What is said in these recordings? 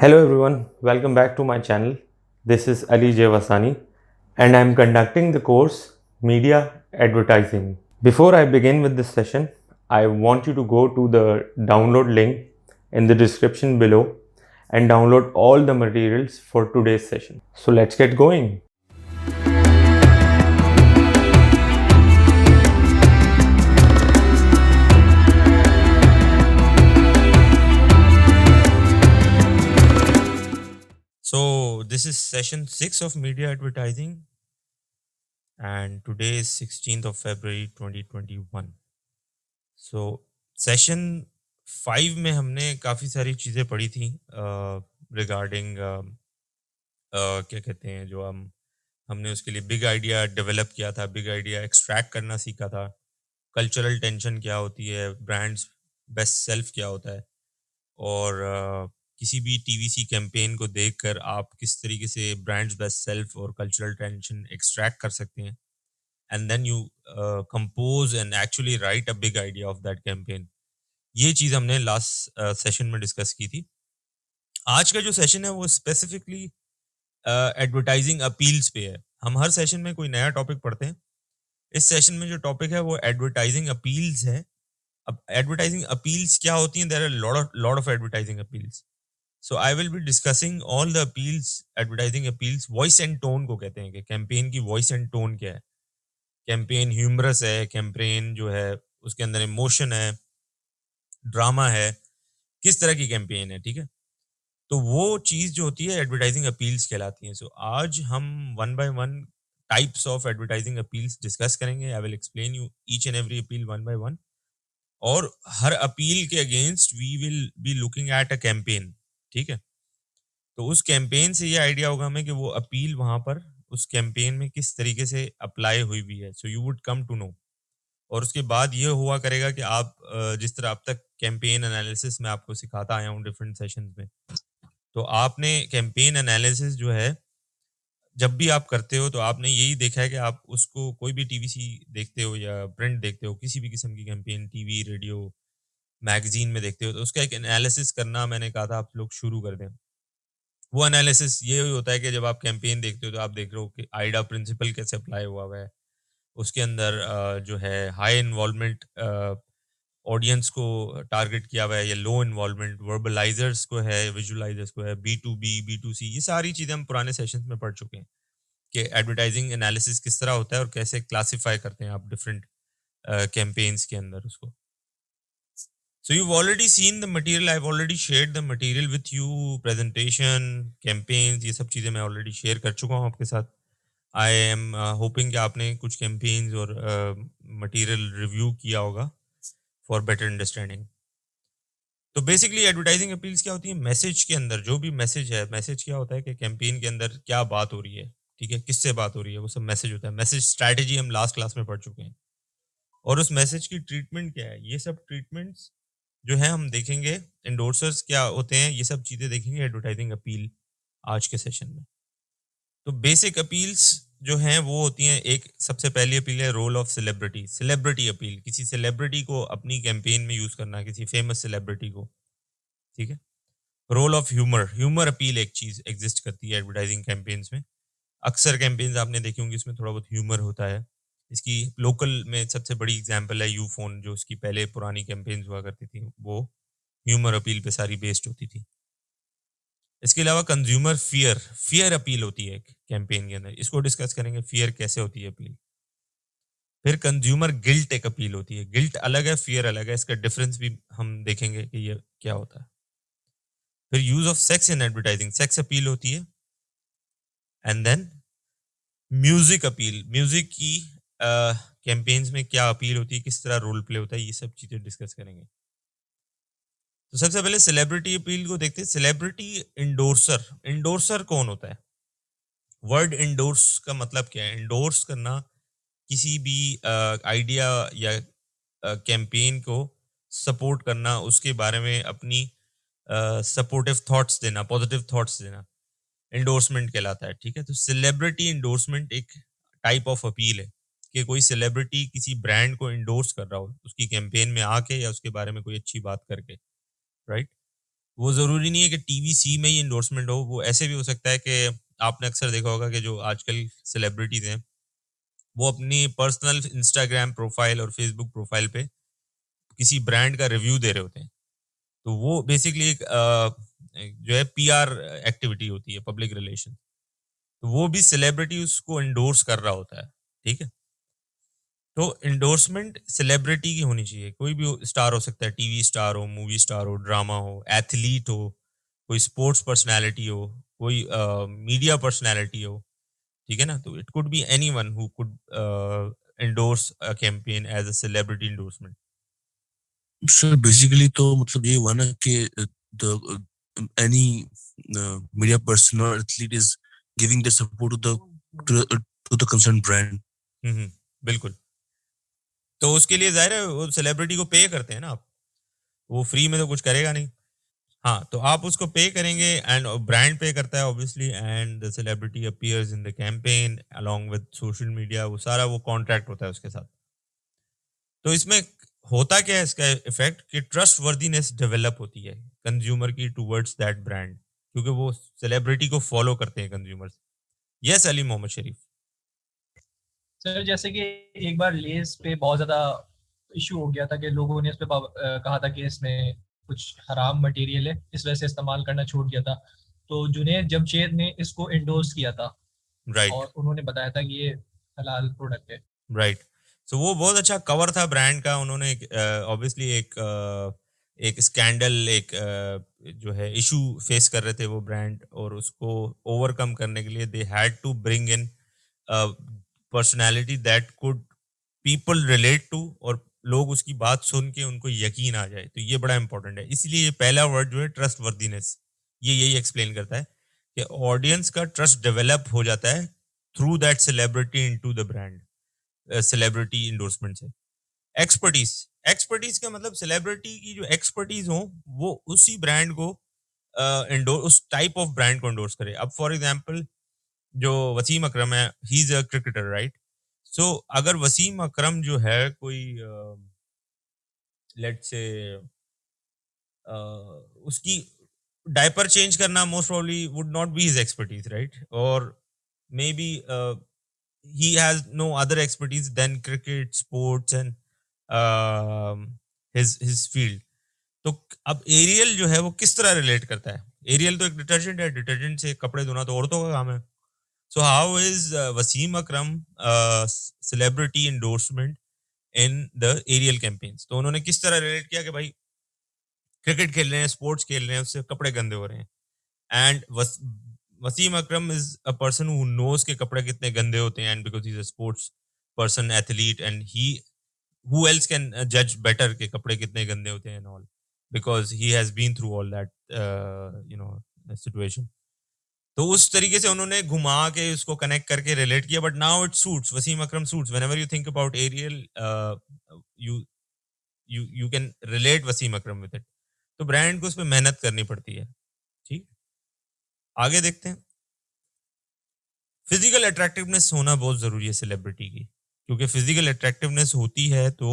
Hello everyone, welcome back to my channel. This is Ali Jevasani and I am conducting the course Media Advertising. Before I begin with this session, I want you to go to the download link in the description below and download all the materials for today's session. So let's get going. So this is session 6 of media advertising and today is 16th of February 2021. So session 5 में हमने काफ़ी सारी चीज़ें पढ़ी थी regarding क्या कहते हैं जो हमने उसके लिए बिग आइडिया डेवलप किया था, बिग आइडिया एक्सट्रैक्ट करना सीखा था, कल्चरल टेंशन क्या होती है, ब्रांड्स बेस्ट सेल्फ क्या होता है और किसी भी टीवीसी कैंपेन को देखकर आप किस तरीके से ब्रांड्स बेस्ट सेल्फ और कल्चरल टेंशन एक्सट्रैक्ट कर सकते हैं and then you compose and actually write a big idea of that campaign. ये चीज़ हमने लास्ट सेशन में डिस्कस की थी। आज का जो सेशन है वो स्पेसिफिकली एडवर्टाइजिंग अपील्स पे है। हम हर सेशन में कोई नया टॉपिक पढ़ते हैं। इस सेशन में जो टॉपिक है वो एडवर्टाइजिंग अपील्स है। अब एडवर्टाइजिंग अपील्स क्या होती हैं? There are lot of advertising appeals. So I will be discussing all the appeals, advertising appeals. Voice and tone को कहते हैं कि कैंपेन की वॉइस एंड टोन क्या है। कैंपेन ह्यूमरस है, कैंपेन जो है उसके अंदर इमोशन है, ड्रामा है, किस तरह की कैंपेन है, ठीक है। तो वो चीज़ जो होती है एडवर्टाइजिंग अपील्स कहलाती हैं। सो आज हम one by one types of advertising appeals discuss करेंगे। I will explain you each and every appeal one by one और हर अपील के against we will be looking at a campaign, ठीक है। तो उस कैंपेन से ये आइडिया होगा हमें कि वो अपील वहां पर उस कैंपेन में किस तरीके से अप्लाई हुई भी है। So you would come to know. और उसके बाद ये हुआ करेगा कि आप जिस तरह अब तक कैंपेन एनालिसिस में आपको सिखाता आया हूँ डिफरेंट सेशंस में, तो आपने कैंपेन एनालिसिस जो है जब भी आप करते हो तो आपने यही देखा है कि आप उसको कोई भी टीवीसी देखते हो या प्रिंट देखते हो, किसी भी किस्म की कैंपेन टीवी रेडियो मैगजीन में देखते हो, तो उसका एक एनालिसिस करना मैंने कहा था आप लोग शुरू कर दें। वो एनालिसिस ये होता है कि जब आप कैंपेन देखते हो तो आप देख रहे हो कि आइडा प्रिंसिपल कैसे अप्लाई हुआ है। उसके अंदर जो है हाई इन्वॉल्वमेंट ऑडियंस को टारगेट किया हुआ है या लो इन्वॉल्वमेंट वर्बलाइजर्स को है, विजुअलाइजर्स को है, B to B, B to C, ये सारी चीज़ें हम पुराने सेशंस में पढ़ चुके हैं कि एडवर्टाइजिंग एनालिसिस किस तरह होता है और कैसे क्लासिफाई करते हैं आप डिफरेंट कैंपेन्स के अंदर उसको। So you've already seen the material, I've already shared the material with you, presentation, campaigns, ये सब चीज़ें मैं already share कर चुका हूँ आपके साथ। I am hoping कि आपने कुछ campaigns और material review किया होगा for better understanding। तो बेसिकली एडवर्टाइजिंग अपील्स क्या होती है? मैसेज के अंदर जो भी मैसेज है, मैसेज क्या होता है कि कैंपेन के अंदर क्या बात हो रही है, ठीक है, किससे बात हो रही है, वो सब मैसेज होता है। मैसेज स्ट्रैटेजी हम लास्ट क्लास में पढ़ चुके हैं और उस मैसेज की ट्रीटमेंट क्या है, ये सब ट्रीटमेंट्स जो है हम देखेंगे। एंडोर्सर्स क्या होते हैं, ये सब चीजें देखेंगे एडवर्टाइजिंग अपील आज के सेशन में। तो बेसिक अपील्स जो हैं वो होती हैं, एक सबसे पहली अपील है role of celebrity, celebrity appeal, किसी सेलिब्रिटी को अपनी कैंपेन में यूज करना, किसी फेमस सेलिब्रिटी को, ठीक है। Role of humour, humour appeal एक चीज एग्जिस्ट करती है एडवर्टाइजिंग कैंपेन्स में। अक्सर कैंपेन्स आपने देखे होंगे इसमें थोड़ा बहुत ह्यूमर होता है। इसकी लोकल में सबसे बड़ी एग्जांपल है यू फोन, जो उसकी पहले पुरानी कैंपेन्स हुआ करती थी, वो ह्यूमर अपील पे सारी बेस्ड होती थी। इसके अलावा कंज्यूमर फियर, फियर अपील होती है एक कैंपेन के अंदर, इसको डिस्कस करेंगे फियर कैसे होती है अपील। फिर कंज्यूमर गिल्ट एक अपील होती है, गिल्ट अलग है, फियर अलग है, इसका डिफरेंस भी हम देखेंगे कि ये क्या होता है। फिर use of sex in advertising, sex appeal होती है। And then music appeal, music की कैंपेन्स में क्या अपील होती है, किस तरह रोल प्ले होता है, ये सब चीजें डिस्कस करेंगे। तो सबसे पहले सेलिब्रिटी अपील को देखते हैं। सेलिब्रिटी इंडोर्सर, इंडोर्सर कौन होता है? वर्ड इंडोर्स का मतलब क्या है? इंडोर्स करना किसी भी आइडिया या कैंपेन को सपोर्ट करना, उसके बारे में अपनी सपोर्टिव थॉट्स देना, पॉजिटिव थॉट्स देना, इंडोर्समेंट कहलाता है, ठीक है। तो सेलिब्रिटी इंडोर्समेंट एक टाइप ऑफ अपील है कि कोई सेलिब्रिटी किसी ब्रांड को इंडोर्स कर रहा हो उसकी कैंपेन में आके या उसके बारे में कोई अच्छी बात करके, राइट। वो ज़रूरी नहीं है कि टीवीसी में ही इंडोर्समेंट हो, वो ऐसे भी हो सकता है कि आपने अक्सर देखा होगा कि जो आजकल सेलिब्रिटीज़ हैं, वो अपनी पर्सनल इंस्टाग्राम प्रोफाइल और फेसबुक प्रोफाइल पे किसी ब्रांड का रिव्यू दे रहे होते हैं। तो वो बेसिकली एक जो है पीआर एक्टिविटी होती है, पब्लिक रिलेशन। तो वो भी सेलिब्रिटी उसको एंडोर्स कर रहा होता है, ठीक है? तो एंडोर्समेंट सेलिब्रिटी की होनी चाहिए। कोई भी स्टार हो सकता है, टीवी स्टार हो, मूवी स्टार हो, ड्रामा हो, एथलीट हो, कोई स्पोर्ट्स पर्सनैलिटी हो, कोई मीडिया पर्सनैलिटी हो, ठीक है ना? तो it could be anyone who could endorse a campaign as a celebrity endorsement. Sir basically तो मतलब ये हुआ ना कि द एनी मीडिया पर्सन और athlete is giving the support to the concern brand. हुँ, बिल्कुल। तो उसके लिए ज़ाहिर है वो सेलिब्रिटी को पे करते हैं ना आप। वो फ्री में तो कुछ करेगा नहीं। हाँ, तो आप उसको पे करेंगे एंड ब्रांड पे करता है obviously and the celebrity appears in the campaign along with social media, वो सारा वो कॉन्ट्रैक्ट होता है उसके साथ। तो इसमें होता क्या है इसका इफेक्ट कि ट्रस्ट वर्दीनेस डेवलप होती है कंज्यूमर की टुवर्ड्स दैट ब्रांड, क्योंकि वो सेलिब्रिटी को फॉलो करते हैं कंज्यूमर्स। यस अली मोहम्मद शरीफ। सर जैसे कि एक बार लेस पे बहुत ज़्यादा इशू हो गया था कि लोगों ने इस पे कहा था कि इसमें कुछ हराम मटेरियल है, इस वजह से इस्तेमाल करना छूट गया था। तो जुनैद जमशेद ने इसको इंडोर्स किया था राइट, और उन्होंने बताया था कि ये हलाल प्रोडक्ट है। राइट। सो वो बहुत अच्छा कवर था ब्रांड का। उन्होंने ऑब्वियसली एक स्कैंडल, एक जो है इशू फेस कर रहे थे वो ब्रांड, और उसको ओवरकम करने के लिए they had to bring in personality that could people relate to, और लोग उसकी बात सुन के उनको यकीन आ जाए। तो ये बड़ा इंपॉर्टेंट है। इसलिए ये पहला वर्ड जो है ट्रस्ट वर्दीनेस, ये यही एक्सप्लेन करता है कि ऑडियंस का ट्रस्ट डेवलप हो जाता है through that celebrity into the brand, celebrity endorsement से। एक्सपर्टीज, एक्सपर्टीज का मतलब सेलिब्रिटी की जो एक्सपर्टीज हो वो उसी ब्रांड को उस टाइप ऑफ ब्रांड को इंडोर्स करे। अब फॉर एग्जांपल जो वसीम अकरम है, he is a cricketer, right? So अगर वसीम अकरम जो है कोई लेट्स से उसकी डायपर चेंज करना most probably would not be his expertise, right? और maybe he has no other expertise than cricket, sports and his field. तो अब aerial जो है वो किस तरह रिलेट करता है? एरियल तो एक डिटर्जेंट है, डिटर्जेंट से कपड़े धोना तो औरतों का काम है। So how is Wasim Akram celebrity endorsement in the Ariel campaigns? तो उन्होंने किस तरह रिलेट किया कि भाई क्रिकेट खेल रहे हैं, स्पोर्ट्स खेल रहे हैं, उससे कपड़े गंदे हो रहे हैं। And Wasim Akram is a person who knows के कपड़े कितने गंदे होते हैं, and because he is a sports person, athlete, and he who else can judge better के कपड़े कितने गंदे होते हैं and all, because he has been through all that situation. तो उस तरीके से उन्होंने घुमा के उसको कनेक्ट करके रिलेट किया, but now it suits Wasim Akram suits whenever you think about Ariel, you you can relate Wasim Akram with it. तो ब्रांड को उस पर मेहनत करनी पड़ती है। ठीक, आगे देखते हैं। फिजिकल अट्रैक्टिवनेस होना बहुत जरूरी है सेलिब्रिटी की, क्योंकि फिजिकल अट्रैक्टिवनेस होती है तो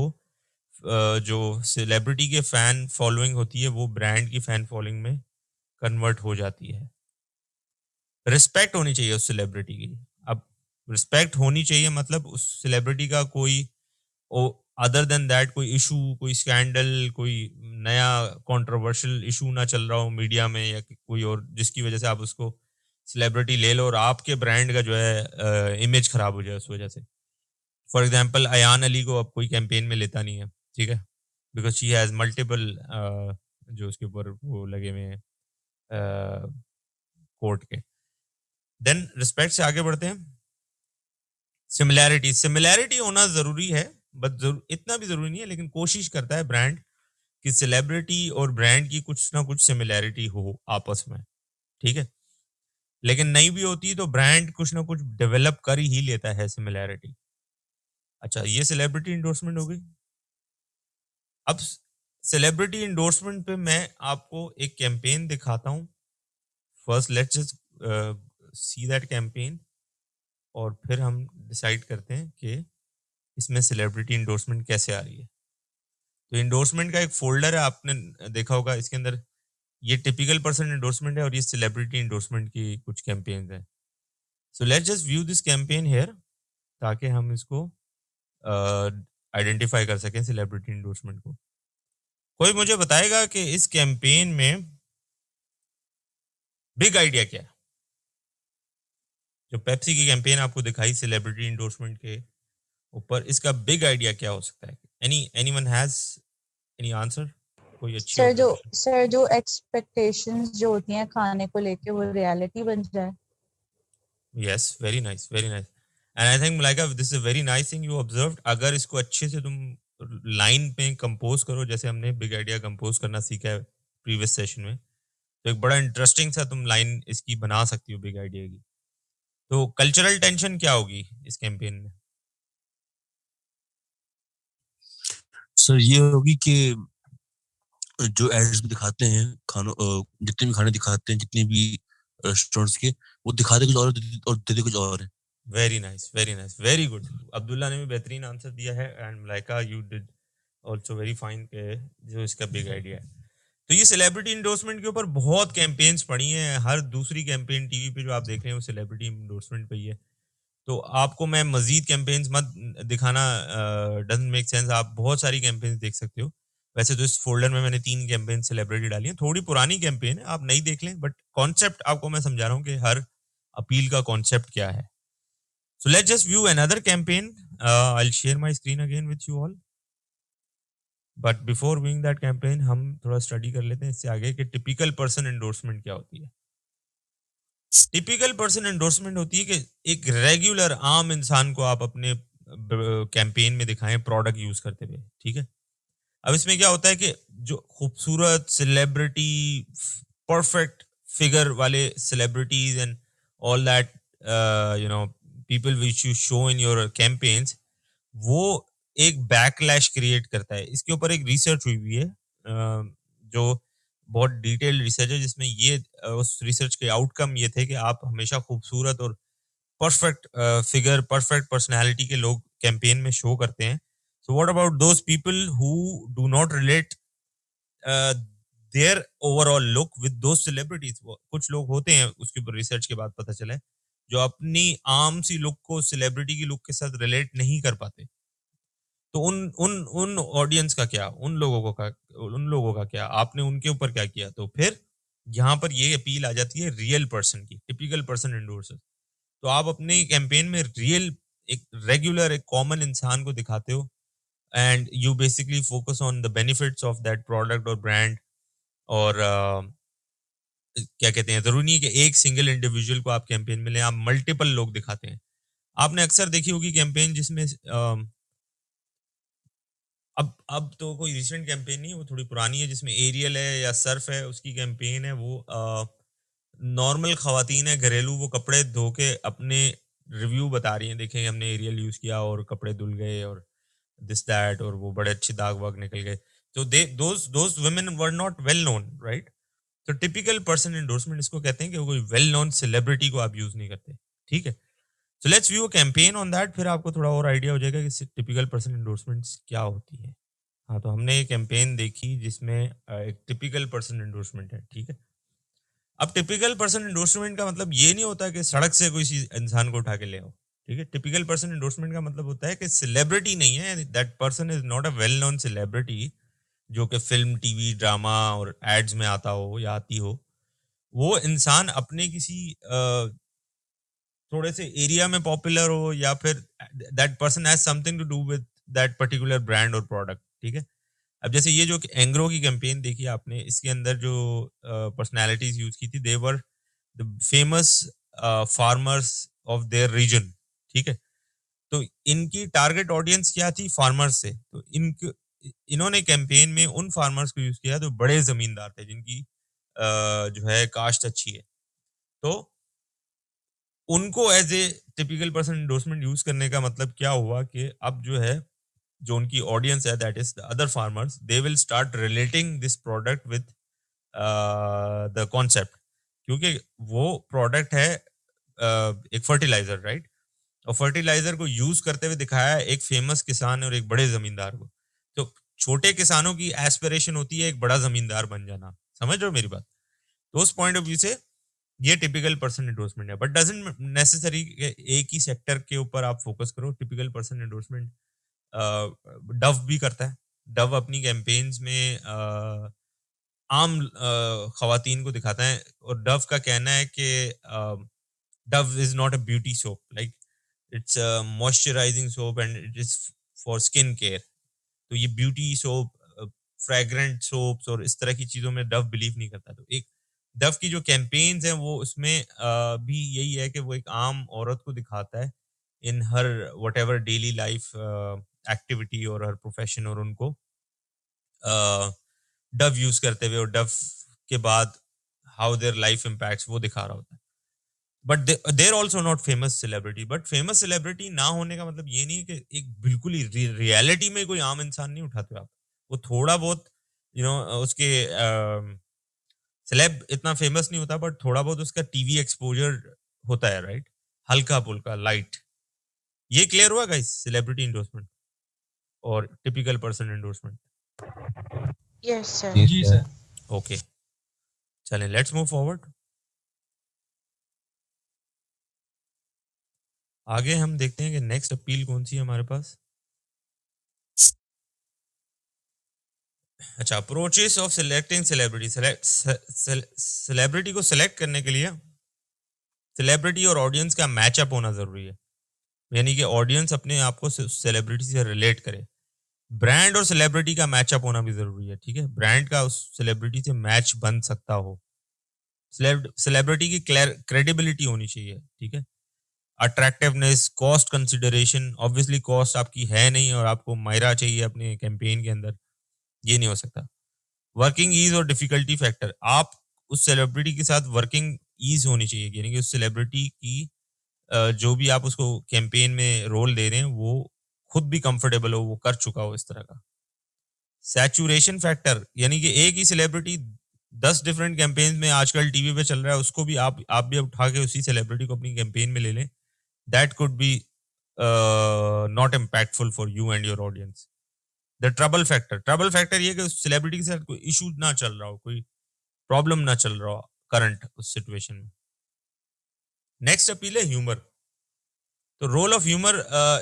जो सेलिब्रिटी के फैन फॉलोइंग होती है वो ब्रांड की फैन फॉलोइंग में कन्वर्ट हो जाती है। रिस्पेक्ट होनी चाहिए उस सेलिब्रिटी की। अब रिस्पेक्ट होनी चाहिए मतलब उस सेलिब्रिटी का कोई अदर देन दैट कोई इशू, कोई स्कैंडल, कोई नया कंट्रोवर्शियल इशू ना चल रहा हो मीडिया में या कोई और, जिसकी वजह से आप उसको सेलिब्रिटी ले लो और आपके ब्रांड का जो है इमेज खराब हो जाए उस वजह से। फॉर एग्जाम्पल अयान अली को अब कोई कैंपेन में लेता नहीं है, ठीक है, बिकॉज शी हैज मल्टीपल जो उसके ऊपर वो लगे हुए हैं कोर्ट के। देन रिस्पेक्ट से आगे बढ़ते हैं। सिमिलैरिटी, सिमिलैरिटी होना जरूरी है, बट इतना भी जरूरी नहीं है, लेकिन कोशिश करता है ब्रांड कि सेलिब्रिटी और ब्रांड की कुछ ना कुछ सिमिलैरिटी हो आपस में, ठीक है। लेकिन नहीं भी होती तो ब्रांड कुछ ना कुछ डेवलप कर ही लेता है सिमिलैरिटी। अच्छा, ये सेलिब्रिटी इंडोर्समेंट हो गई। अब सेलिब्रिटी इंडोर्समेंट पे मैं आपको एक कैंपेन दिखाता हूँ। First let's just see that campaign, और फिर हम डिसाइड करते हैं कि इसमें सेलिब्रिटी इंडोर्समेंट कैसे आ रही है। तो इंडोर्समेंट का एक फोल्डर है, आपने देखा होगा, इसके अंदर ये टिपिकल पर्सन एंडोर्समेंट है और ये सेलिब्रिटी एंडोर्समेंट की कुछ कैंपेन्स हैं. So let's just view this campaign here ताकि हम इसको आइडेंटिफाई कर सकें सेलिब्रिटी एंडोर्समेंट को. कोई मुझे बताएगा कि इस कैंपेन में बिग आइडिया क्या है? जो पेप्सी की कैंपेन आपको दिखाई सेलिब्रिटी एंडोर्समेंट के ऊपर, इसका बिग आइडिया क्या हो सकता है? Anyone has any answer? कोई अच्छी ऑब्जर्वेशन? सर जो एक्सपेक्टेशंस जो होती हैं खाने को लेके वो रियलिटी बन जाए. Yes, very nice, very nice. And I think Malaika, this is a very nice thing you observed. अगर इसको अच्छे से तुम लाइन पे कंपोज करो, जैसे हमने बिग आइडिया कंपोज करना सीखा है प्रीवियस सेशन में, तो एक बड़ा इंटरेस्टिंग सा तुम लाइन इसकी बना सकती हो बिग आइडिया की. तो कल्चरल टेंशन क्या होगी इस कैंपेन में? सर ये होगी कि जो एड्स में दिखाते हैं खानों जितने भी खाने दिखाते हैं जितने भी रेस्टोरेंट्स के, वो दिखाते कुछ और देते कुछ और है. Very nice, very nice, very good. Abdullah ने भी बेहतरीन आंसर दिया है and Malaika you did also very fine के जो इसका बिग आइडिया है. तो ये सेलिब्रिटी इंडोर्समेंट के ऊपर बहुत कैंपेन्स पड़ी हैं. हर दूसरी कैंपेन टीवी पे जो आप देख रहे हैं वो सेलिब्रिटी इंडोर्समेंट पे ही है. तो आपको मैं मजीद कैंपेन्स मत दिखाना, डजंट मेक सेंस. आप बहुत सारी कैंपेन्स देख सकते हो. वैसे तो इस फोल्डर में मैंने 3 कैंपेन सेलिब्रिटी डाली हैं. थोड़ी पुरानी कैंपेन है, आप नहीं देख लें, बट कॉन्सेप्ट आपको मैं समझा रहा हूँ कि हर अपील का कॉन्सेप्ट क्या है. So let's just view another campaign. I'll share my screen again with you all. But before viewing that campaign, हम थोड़ा स्टडी कर लेते हैं इससे आगे कि टिपिकल पर्सन एंडोर्समेंट क्या होती है. टिपिकल पर्सन एंडोर्समेंट होती है कि एक रेगुलर आम इंसान को आप अपने कैंपेन में दिखाएं प्रोडक्ट यूज करते हुए. ठीक है. अब इसमें क्या होता है कि जो खूबसूरत सेलिब्रिटी, परफेक्ट फिगर वाले celebrities and all that people which you show in your campaigns, वो एक बैकलैश क्रिएट करता है. इसके ऊपर एक रिसर्च हुई है जो बहुत डिटेल्ड रिसर्च है, जिसमें ये उस रिसर्च के आउटकम ये थे कि आप हमेशा खूबसूरत और परफेक्ट फिगर, परफेक्ट पर्सनालिटी के लोग कैंपेन में शो करते हैं. So what about those people who do not relate their overall look with those celebrities? कुछ लोग होते हैं, उसके ऊपर रिसर्च के बाद पता चला है, जो अपनी आम सी लुक को सेलिब्रिटी की लुक के साथ रिलेट नहीं कर पाते. तो उन ऑडियंस का क्या, उन लोगों का क्या, आपने उनके ऊपर क्या किया? तो फिर यहाँ पर ये अपील आ जाती है रियल पर्सन की, टिपिकल पर्सन एंडोर्सर. तो आप अपने कैंपेन में रियल, एक रेगुलर, एक कॉमन इंसान को दिखाते हो and you basically focus on the benefits of that product और ब्रांड. और क्या कहते हैं, जरूरी नहीं है कि एक सिंगल इंडिविजुअल को आप कैंपेन में लें, आप मल्टीपल लोग दिखाते हैं. आपने अक्सर देखी होगी कैंपेन जिसमें अब तो कोई रिसेंट कैंपेन नहीं, वो थोड़ी पुरानी है, जिसमें एरियल है या सर्फ है, उसकी कैंपेन है. वो नॉर्मल खवातीन है घरेलू, वो कपड़े धो के अपने रिव्यू बता रही हैं, देखें हमने एरियल यूज किया और कपड़े धुल गए और दिस दैट, और वो बड़े अच्छे दाग वाग निकल गए. तो those women were not well known, right? तो टिपिकल पर्सन एंडोर्समेंट इसको कहते हैं कि कोई वेल नोन सेलिब्रिटी को आप यूज नहीं करते. ठीक है. So let's view a campaign on that, फिर आपको थोड़ा और आइडिया हो जाएगा कि टिपिकल पर्सन एंडोर्समेंट क्या होती है. हाँ, तो हमने एक कैंपेन देखी जिसमें एक टिपिकल पर्सन एंडोर्समेंट है. ठीक है. अब टिपिकल पर्सन एंडोर्समेंट का मतलब ये नहीं होता कि सड़क से कोई इंसान को उठा के ले आओ. ठीक है. टिपिकल पर्सन एंडोर्समेंट का मतलब होता है कि सेलिब्रिटी नहीं है, that person is not a well known celebrity जो कि फिल्म, टीवी, ड्रामा और एड्स में आता हो या आती हो. वो इंसान अपने किसी थोड़े से एरिया में पॉपुलर हो, या फिर that person has something to do with that particular brand और प्रोडक्ट. ठीक है. अब जैसे ये जो एंग्रो की कैंपेन देखी आपने, इसके अंदर जो पर्सनालिटीज यूज की थी, they were the famous farmers of their region. ठीक है. तो इनकी टारगेट ऑडियंस क्या थी? फार्मर्स से. तो इन्होंने कैंपेन में उन फार्मर्स को यूज किया जो बड़े जमींदार थे, जिनकी जो है कास्ट अच्छी है. तो उनको as a typical person endorsement use करने का मतलब क्या हुआ कि अब जो है, जो उनकी ऑडियंस है, that is the other farmers, they will start relating this product with the concept, क्योंकि वो प्रोडक्ट है एक फर्टिलाइजर, राइट? और फर्टिलाइजर को यूज करते हुए दिखाया है एक फेमस किसान और एक बड़े जमींदार को. तो छोटे किसानों की एस्पिरेशन होती है एक बड़ा जमींदार बन जाना, समझ रहे हो मेरी बात? तो उस पॉइंट ऑफ व्यू से ये टिपिकल पर्सन एंडोर्समेंट है, बट डजंट नेसेसरी एक ही सेक्टर के ऊपर आप फोकस करो. टिपिकल पर्सन एंडोर्समेंट डव भी करता है. डव अपनी कैंपेन्स में आम खवातीन को दिखाता है, और डव का कहना है कि Dove is not a beauty soap, like it's a moisturising soap and it is for skin care. तो ये ब्यूटी सोप, फ्रेग्रेंट सोप्स और इस तरह की चीजों में डव बिलीव नहीं करता. तो एक डव की जो कैंपेन्स हैं वो उसमें भी यही है कि वो एक आम औरत को दिखाता है in her whatever daily life activity और हर प्रोफेशन, और उनको डव यूज करते हुए और डव के बाद हाउ देयर लाइफ इम्पैक्ट्स वो दिखा रहा होता है. But there also not famous celebrity. But famous celebrity ना होने का मतलब ये नहीं है कि एक बिल्कुल ही रियलिटी में कोई आम इंसान नहीं उठाते आप. वो थोड़ा बहुत उसके सेलेब इतना फेमस नहीं होता, बट थोड़ा बहुत उसका टीवी एक्सपोजर होता है, राइट? हल्का फुल्का लाइट. ये क्लियर हुआ गाइस? सेलिब्रिटी एंडोर्समेंट और typical person endorsement. Yes sir. जी सर. ओके, चलें लेट्स मूव फॉरवर्ड. आगे हम देखते हैं कि नेक्स्ट अपील कौन सी है हमारे पास. अच्छा, approaches of selecting celebrity. Celebrity को सिलेक्ट करने के लिए सेलिब्रिटी और ऑडियंस का मैचअप होना जरूरी है, यानी कि ऑडियंस अपने आप को सेलिब्रिटी से रिलेट करे. ब्रांड और सेलिब्रिटी का मैचअप होना भी जरूरी है, ठीक है? ब्रांड का उस सेलिब्रिटी से मैच बन सकता हो. सेलिब्रिटी की क्रेडिबिलिटी होनी चाहिए, ठीक है? Attractiveness, cost consideration. Obviously cost आपकी है नहीं और आपको मायरा चाहिए अपने कैंपेन के अंदर, ये नहीं हो सकता. वर्किंग ईज और डिफिकल्टी फैक्टर. आप उस सेलिब्रिटी के साथ वर्किंग ईज होनी चाहिए, यानी कि उस सेलिब्रिटी की जो भी आप उसको कैंपेन में रोल दे रहे हैं वो खुद भी कंफर्टेबल हो, वो कर चुका हो इस तरह का. सैचुरेशन फैक्टर, यानी कि एक ही सेलिब्रिटी 10 डिफरेंट कैंपेन में आजकल टीवी पे चल रहा है, उसको भी आप भी उठा के उसी सेलिब्रिटी को अपनी कैंपेन में ले लें. That could be not impactful for you and your audience. The trouble factor ये कि उस सेलिब्रिटी के साथ कोई इशू ना चल रहा हो, कोई प्रॉब्लम ना चल रहा हो करंट उस सिचुएशन में. नेक्स्ट अपील है ह्यूमर. तो role of humour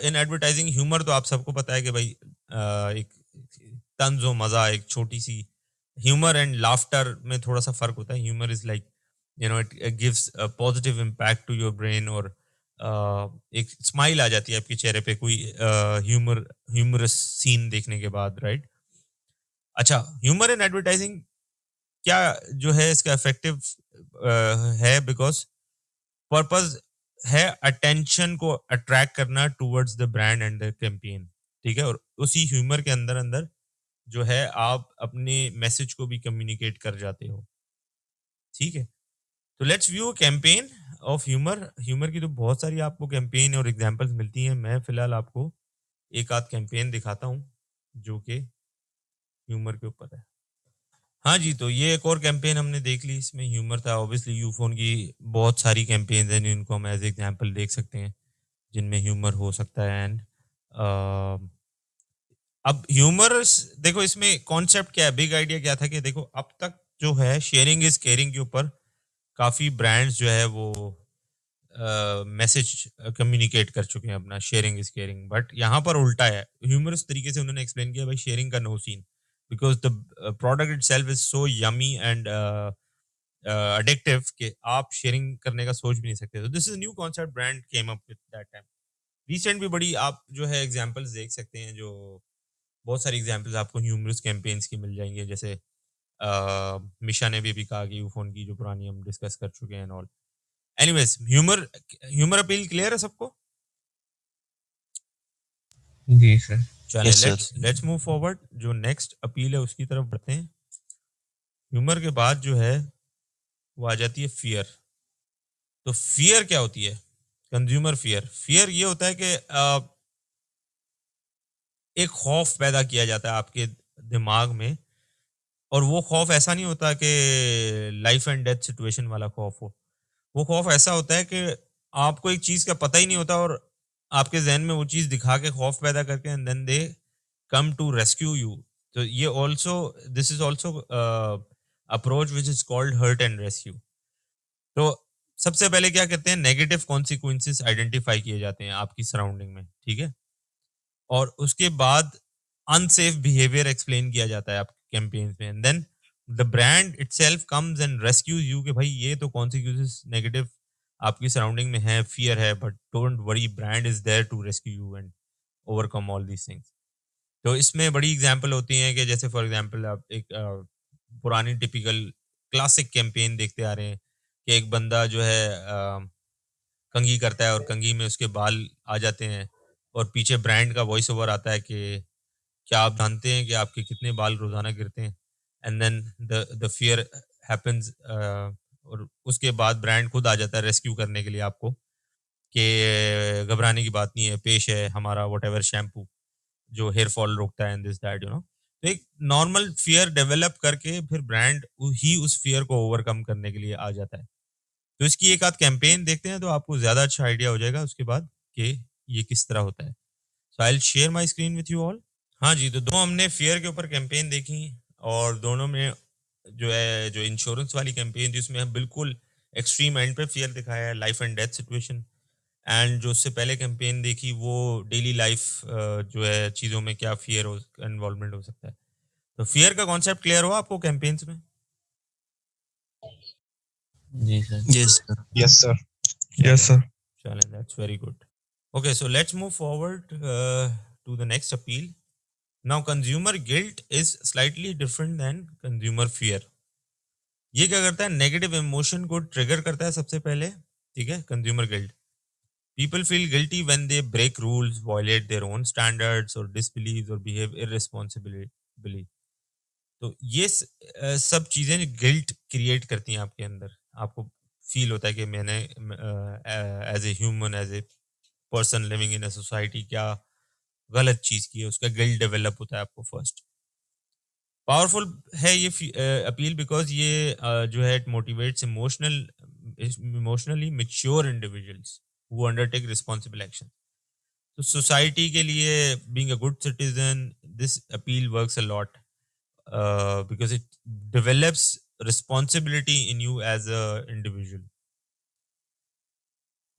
in advertising. Humour तो आप सबको पता है कि भाई एक तंज और मजा, एक छोटी सी ह्यूमर एंड लाफ्टर में थोड़ा सा फर्क होता है. Humour is like it gives a positive impact to your brain, और एक स्माइल आ जाती है आपके चेहरे पे कोई ह्यूमरस सीन देखने के बाद, राइट? अच्छा, ह्यूमर इन एडवर्टाइजिंग क्या जो है इसका इफेक्टिव है, बिकॉज पर्पस है अटेंशन को अट्रैक्ट करना towards the brand and the campaign, ठीक है? और उसी ह्यूमर के अंदर अंदर जो है आप अपने मैसेज को भी कम्युनिकेट कर जाते हो, ठीक है? तो let's view campaign of humour. Humour की तो बहुत सारी आपको कैंपेन और एग्जांपल्स मिलती हैं. मैं फिलहाल आपको एक आध कैंपेन दिखाता हूं जो कि ह्यूमर के ऊपर है. हाँ जी, तो ये एक और कैंपेन हमने देख ली, इसमें ह्यूमर था. ऑब्वियसली यूफोन की बहुत सारी कैंपेन हैं जिनको हम एज एग्जांपल देख सकते हैं जिनमें ह्यूमर हो सकता है. एंड अब ह्यूमर देखो, इसमें कॉन्सेप्ट क्या है, बिग आइडिया क्या था कि देखो अब तक जो है शेयरिंग इज केयरिंग के ऊपर काफी ब्रांड्स जो है वो मैसेज कम्युनिकेट कर चुके हैं अपना, शेयरिंग इज केयरिंग. बट यहाँ पर उल्टा है. ह्यूमरस तरीके से उन्होंने एक्सप्लेन किया भाई शेयरिंग का no scene, because the product itself is so yummy and addictive कि आप शेयरिंग करने का सोच भी नहीं सकते. तो this is new concept brand came up with that time. Recent भी बड़ी आप जो है एग्जांपल्स देख सकते हैं, जो बहुत सारी एग्जांपल्स आपको ह्यूमरस कैंपेन्स की मिल जाएंगे. जैसे मिशा ने भी कहा कि यूफोन की जो पुरानी हम डिस्कस कर चुके हैं all. Anyways, humour appeal clear है सबको? जी सर. चलें Yes, sir. Let's move forward. जो नेक्स्ट अपील है उसकी तरफ बढ़ते हैं. ह्यूमर के बाद जो है वो आ जाती है फियर. तो फियर क्या होती है? कंज्यूमर फियर ये होता है कि एक खौफ पैदा किया जाता है आपके दिमाग में, और वो खौफ ऐसा नहीं होता कि लाइफ एंड डेथ सिचुएशन वाला खौफ हो. वो खौफ ऐसा होता है कि आपको एक चीज का पता ही नहीं होता और आपके जहन में वो चीज दिखा के खौफ पैदा करके and then they come to rescue you. तो ये also this is also approach which is called hurt and rescue. तो सबसे पहले क्या करते हैं, नेगेटिव कॉन्सिक्वेंसेस आइडेंटिफाई किए जाते हैं आपकी सराउंडिंग में, ठीक है, और उसके बाद अनसेफ बिहेवियर एक्सप्लेन किया जाता है आपके कैंपेन्स में, and then the brand itself comes and rescues you कि भाई ये तो कॉन्सिक्वेंसेस नेगेटिव आपकी सराउंडिंग में है, फियर है, but don't worry, brand is there to rescue you and overcome all these things. तो इसमें बड़ी एग्जांपल होती हैं कि जैसे फॉर एग्जांपल आप एक पुरानी टिपिकल क्लासिक कैंपेन देखते आ रहे हैं कि एक बंदा जो है कंघी करता है और कंघी में उसके बाल आ जाते हैं और पीछे ब्रांड का वॉइस ओवर आता है कि क्या आप जानते हैं कि आपके कितने बाल रोजाना गिरते हैं, and then the fear happens, और उसके बाद ब्रांड खुद आ जाता है रेस्क्यू करने के लिए आपको कि घबराने की बात नहीं है, पेश है हमारा व्हाटएवर शैम्पू जो हेयर फॉल रोकता है and this that, you know. तो एक नॉर्मल फियर डेवलप करके फिर ब्रांड ही उस फियर को ओवरकम करने के लिए आ जाता है. तो इसकी एक आध कैंपेन देखते हैं तो आपको ज्यादा अच्छा आइडिया हो जाएगा उसके बाद कि ये किस तरह होता है. So I will share my screen with you all. हाँ जी, तो दो हमने फियर के ऊपर कैंपेन देखी और दोनों में जो है जो इंश्योरेंस वाली कैंपेन थी उसमें बिल्कुल एक्सट्रीम एंड पे फियर दिखाया है, life and death situation. And जो उससे पहले कैंपेन देखी वो डेली लाइफ जो है चीज़ों में क्या फियर हो इन्वॉल्वमेंट हो सकता है. तो फियर का कॉन्सेप्ट क्लियर हुआ आपको कैंपेन्स में? जी sir. Yes, sir. Yes, sir. Yes, sir. चलें, that's very good. Okay, so let's move forward to the next appeal. Now, consumer guilt is slightly different than consumer fear. ये क्या करता है, negative emotion को trigger करता है सबसे पहले, ठीक है, consumer guilt. People feel guilty when they break rules, violate their own standards, or disbelieve or behave irresponsibly. तो ये सब चीजें गिल्ट क्रिएट करती हैं आपके अंदर. आपको फील होता है कि मैंने as a human, as a person living in a society क्या गलत चीज की है, उसका गिल्ट डेवलप होता है आपको फर्स्ट. पावरफुल है ये अपील बिकॉज ये जो है it motivates emotionally mature individuals who undertake responsible action. So society के लिए being a good citizen, this appeal works a lot because it develops responsibility in you as a individual.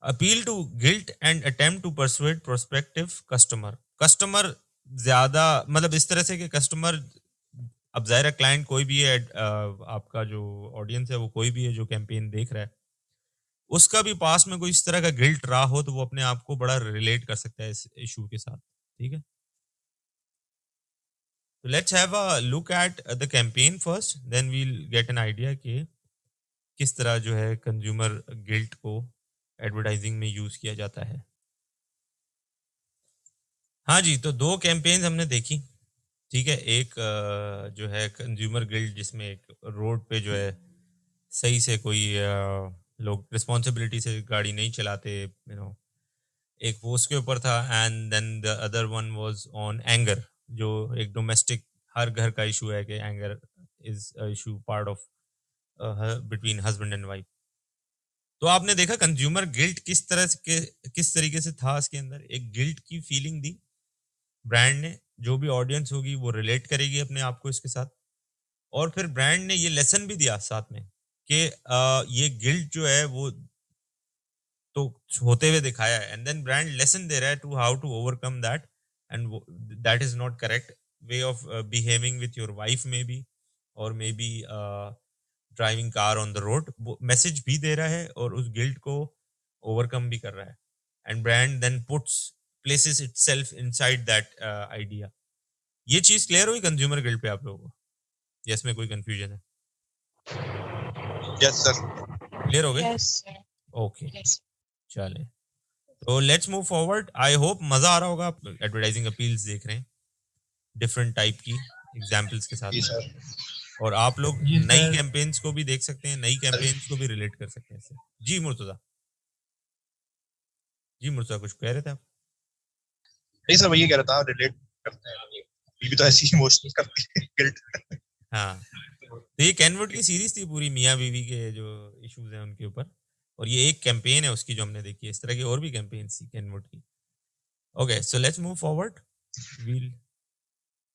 Appeal to guilt and attempt to persuade prospective customer. Customer ज्यादा मतलब इस तरह से कि customer, अब ज़ाहिर क्लाइंट कोई भी है, आपका जो ऑडियंस है वो कोई भी है जो कैंपेन देख रहा है, उसका भी पास में कोई इस तरह का गिल्ट रहा हो तो वो अपने आप को बड़ा रिलेट कर सकता है इस इशू के साथ, ठीक है. तो let's have a look at the campaign first, then we will get an idea कि किस तरह जो है कंज्यूमर गिल्ट को एडवर्टाइजिंग में यूज किया जाता है. हाँ जी, तो दो कैंपेन्स हमने देखी, ठीक है. एक जो है कंज्यूमर गिल्ट जिसमें एक रोड पे जो है सही से कोई लोग रिस्पॉन्सिबिलिटी से गाड़ी नहीं चलाते, यू नो, एक वो उसके ऊपर था. And then the other one was on anger, जो एक डोमेस्टिक हर घर का इशू है कि anger is a issue part of between husband and wife. तो आपने देखा कंज्यूमर गिल्ट किस तरीके से था. इसके अंदर एक गिल्ट की फीलिंग दी ब्रांड ने, जो भी ऑडियंस होगी वो रिलेट करेगी अपने आप को इसके साथ. और फिर ब्रांड ने ये लेसन भी दिया साथ में कि ये गिल्ट जो है वो तो होते हुए दिखाया है, एंड देन ब्रांड लेसन दे रहा है to how to overcome that, and that is not correct way of behaving with your wife maybe, और maybe driving car on the road. Message भी दे रहा है और उस गिल्ट को ओवरकम भी कर रहा है. And brand then places itself inside that idea. ये चीज क्लियर हुई कंज्यूमर गिल्ट पे आप लोगों को, या इसमें कोई कंफ्यूजन है? Yes, sir. क्लियर हो गए? Yes, sir. ओके, चले. तो let's move forward. I hope मजा आ रहा होगा. आप एडवर्टाइजिंग अपील्स देख रहे हैं डिफरेंट टाइप की एग्जांपल्स के साथ जी में. सर. और आप लोग जी, नई सर. कैंपेन्स को भी देख सकते हैं, नई कैंपेन्स को भी रिलेट कर सकते हैं इससे. जी मुर्तजा, जी मुर्तजा कुछ कह रहे थे आप? नहीं सर, वही कह रहा था, रिलेट करते हैं. ये भी तो ऐसी इमोशनल करती है गिल्ट. हाँ, तो ये कैनवुड की सीरीज थी पूरी, मियाँ बीवी के जो इश्यूज हैं उनके ऊपर, और ये एक कैंपेन है उसकी जो हमने देखी है. इस तरह की और भी कैंपेन्स थी कैनवुड की. Okay, so let's move forward. We'll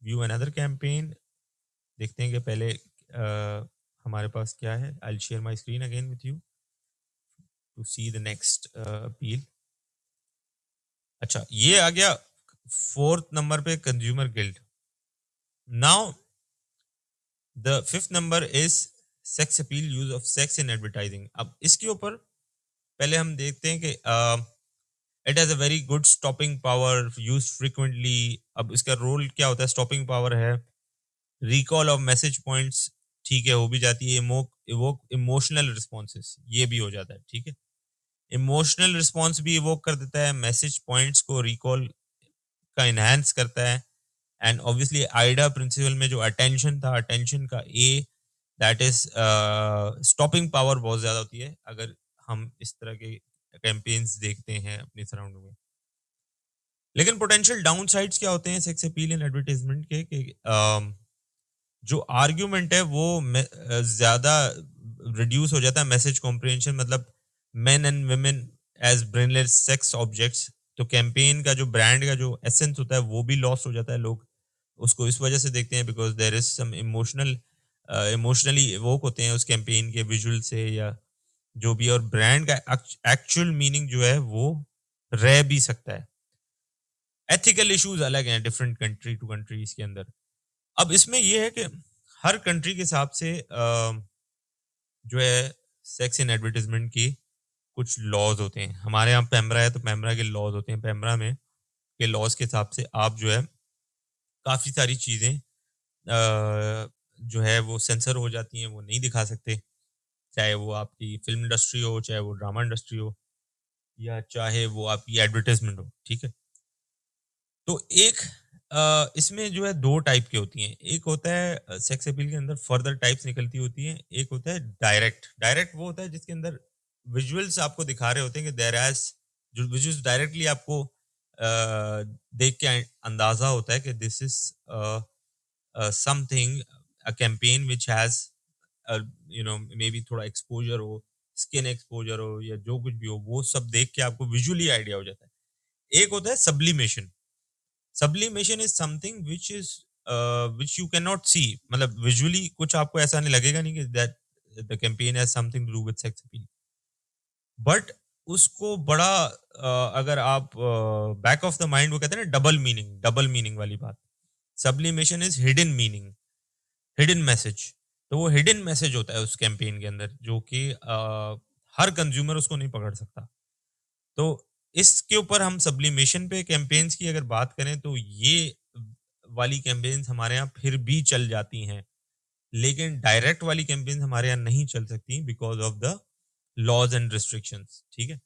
view another campaign. देखते हैं कि पहले हमारे पास क्या है. I'll share my screen again with you to see the next appeal. अच्छा, ये आ गया 4th नंबर पे consumer guild. Now the 5th number is sex appeal, use of sex in advertising. अब इसके ऊपर पहले हम देखते हैं कि it has a very good stopping power, use frequently. अब इसका रोल क्या होता है? स्टॉपिंग पावर है, रिकॉल ऑफ मैसेज पॉइंट्स, ठीक है, हो भी जाती है. इवोक इमोशनल रिस्पॉन्सेस, ये भी हो जाता है, ठीक है. इमोशनल रिस्पॉन्स भी इवोक कर देता है, मैसेज पॉइंट्स को रिकॉल का इनहेंस करता है. एंड ऑब्वियसली आइडा प्रिंसिपल में जो अटेंशन था, अटेंशन का ए, दैट इज स्टॉपिंग पावर बहुत ज्यादा होती है अगर हम इस तरह के कैंपेन्स देखते हैं अपनी सराउंडिंग में. लेकिन पोटेंशियल डाउन साइड्स क्या होते हैं सेक्स अपील इन एडवर्टाइजमेंट के? जो आर्ग्यूमेंट है वो ज्यादा रिड्यूस हो जाता है. मैसेज कॉम्प्रिहेंशन, मतलब men and women as brainless sex objects. तो कैंपेन का जो ब्रांड का जो एसेंस होता है वो भी लॉस हो जाता है. लोग उसको इस वजह से देखते हैं because there is some emotionally evoke होते हैं उस कैंपेन के विजुअल से या जो भी, और ब्रांड का एक्चुअल मीनिंग जो है वो रह भी सकता है. एथिकल इश्यूज अलग हैं डिफरेंट कंट्री टू कंट्री इसके अंदर. अब इसमें ये है कि हर कंट्री के हिसाब से जो है सेक्स इन एडवर्टाइजमेंट की कुछ लॉज होते हैं. हमारे यहाँ पैमरा है तो पैमरा के लॉज होते हैं. पैमरा में के लॉज के हिसाब से आप जो है काफ़ी सारी चीज़ें जो है वो सेंसर हो जाती हैं, वो नहीं दिखा सकते. चाहे वो आपकी फिल्म इंडस्ट्री हो, चाहे वो ड्रामा इंडस्ट्री हो, या चाहे वो आपकी एडवर्टाइजमेंट हो, ठीक है. तो एक इसमें जो है दो टाइप की होती हैं. एक होता है सेक्स अपील के अंदर फर्दर टाइप्स निकलती होती हैं. एक होता है डायरेक्ट. डायरेक्ट वो होता है जिसके अंदर विजुअल्स आपको दिखा रहे होते हैं कि देयर एज, जो विजुअल्स डायरेक्टली आपको देख के अंदाजा होता है कि this is something, a campaign which has may be थोड़ा एक्सपोजर हो, स्किन एक्सपोजर हो या जो कुछ भी हो, वो सब देख के आपको विजुअली आइडिया हो जाता है. एक होता है sublimation. Sublimation is something which is which you can not see. मतलब विजुअली कुछ आपको ऐसा नहीं लगेगा नहीं कि that the campaign has something to do with sex appeal, but उसको बड़ा अगर आप बैक ऑफ द माइंड, वो कहते हैं ना डबल मीनिंग वाली बात. Sublimation is hidden meaning, hidden message. तो वो हिडन मैसेज होता है उस कैंपेन के अंदर जो कि हर कंज्यूमर उसको नहीं पकड़ सकता. तो इसके ऊपर हम सब्लिमेशन पे कैंपेन्स की अगर बात करें तो ये वाली कैंपेन्स हमारे यहाँ फिर भी चल जाती हैं, लेकिन डायरेक्ट वाली कैंपेन्स हमारे यहाँ नहीं चल सकती because of the laws and restrictions, ठीक है.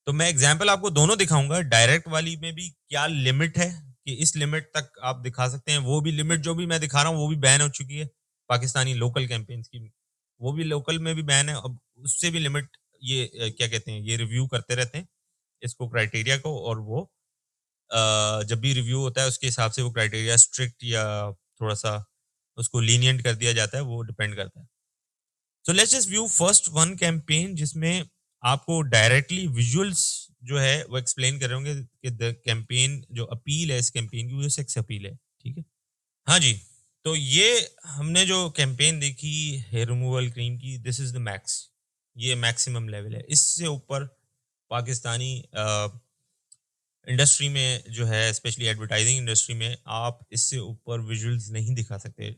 तो मैं एग्जांपल आपको दोनों दिखाऊंगा. डायरेक्ट वाली में भी क्या लिमिट है कि इस लिमिट तक आप दिखा सकते हैं, वो भी लिमिट जो भी मैं दिखा रहा हूँ वो भी बैन हो चुकी है पाकिस्तानी लोकल कैंपेन्स की. वो भी लोकल में भी बैन है. अब उससे भी लिमिट ये क्या कहते हैं, ये रिव्यू करते रहते हैं इसको, क्राइटेरिया को, और वो जब भी रिव्यू होता है उसके हिसाब से वो क्राइटेरिया स्ट्रिक्ट या थोड़ा सा उसको लीनियंट कर दिया जाता है, वो डिपेंड करता है. So let's just view first one campaign जिसमें आपको डायरेक्टली विजुअल्स जो है वो एक्सप्लेन कर रहे होंगे कि द कैंपेन जो अपील है इस कैंपेन की वो सेक्स अपील है, ठीक है. हाँ जी, तो ये हमने जो कैंपेन देखी हेयर रिमूवल क्रीम की, दिस इज द मैक्स, ये मैक्सिमम लेवल है. इससे ऊपर पाकिस्तानी इंडस्ट्री में जो है, स्पेशली एडवर्टाइजिंग इंडस्ट्री में, आप इससे ऊपर विजुअल्स नहीं दिखा सकते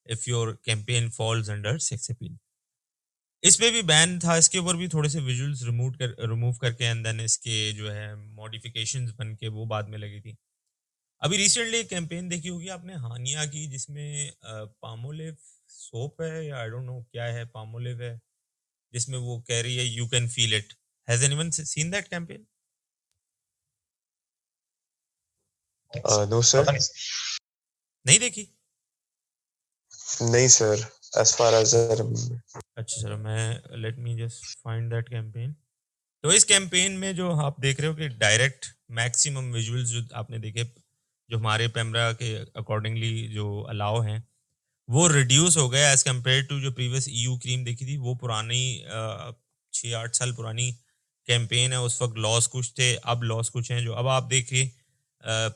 if your campaign falls under sex appeal. इस पे भी बैन था, इसके ऊपर भी थोड़े से विजुअल्स रिमूव करके एंड देन इसके जो है मॉडिफिकेशंस बन के वो बाद में लगी थी. अभी रिसेंटली एक कैंपेन देखी होगी आपने हानिया की, जिसमें पामोलिव सोप है या आई डोंट नो क्या है, पामोलिव है, जिसमें वो कह रही है you can feel it. Has anyone seen that campaign? No sir. नहीं देखी? नहीं sir, as far as I remember. अच्छा सर, मैं let me just find that campaign. तो इस कैंपेन में जो आप देख रहे हो कि डायरेक्ट मैक्सिमम विजुअल्स जो आपने देखे, जो हमारे पैमरा के अकॉर्डिंगली जो अलाउ हैं, वो रिड्यूस हो गया एज कम्पेयर टू जो प्रीवियस EU क्रीम देखी थी. वो पुरानी 6-8 साल पुरानी कैंपेन है. उस वक्त लॉस कुछ थे, अब लॉस कुछ हैं. जो अब आप देखिए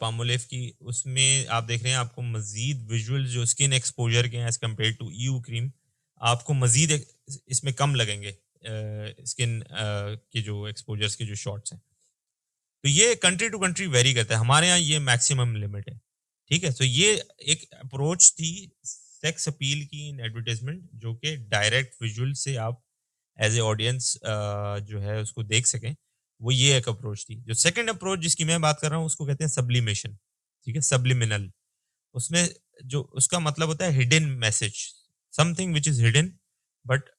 पामोलिव की, उसमें आप देख रहे हैं आपको मजीद विजुअल्स जो स्किन एक्सपोजर के हैं as compared to EU cream, आपको मजीद इसमें कम लगेंगे स्किन के जो एक्सपोजर्स के जो शॉट्स हैं। तो ये कंट्री टू कंट्री वेरी करता है, हमारे यहाँ ये मैक्सिमम लिमिट है, ठीक है। तो ये एक अप्रोच थी सेक्स अपील की इन एडवर्टाइजमेंट, जो कि डायरेक्ट विजुअल से आप एज ए ऑडियंस जो है उसको देख सकें, वो ये एक अप्रोच थी। जो सेकंड अप्रोच जिसकी मैं बात कर रहा हूँ उसको कहते हैं सब्लिमेशन, ठीक है, सब्लिमिनल। उसमें जो उसका मतलब होता है hidden message, something which is hidden but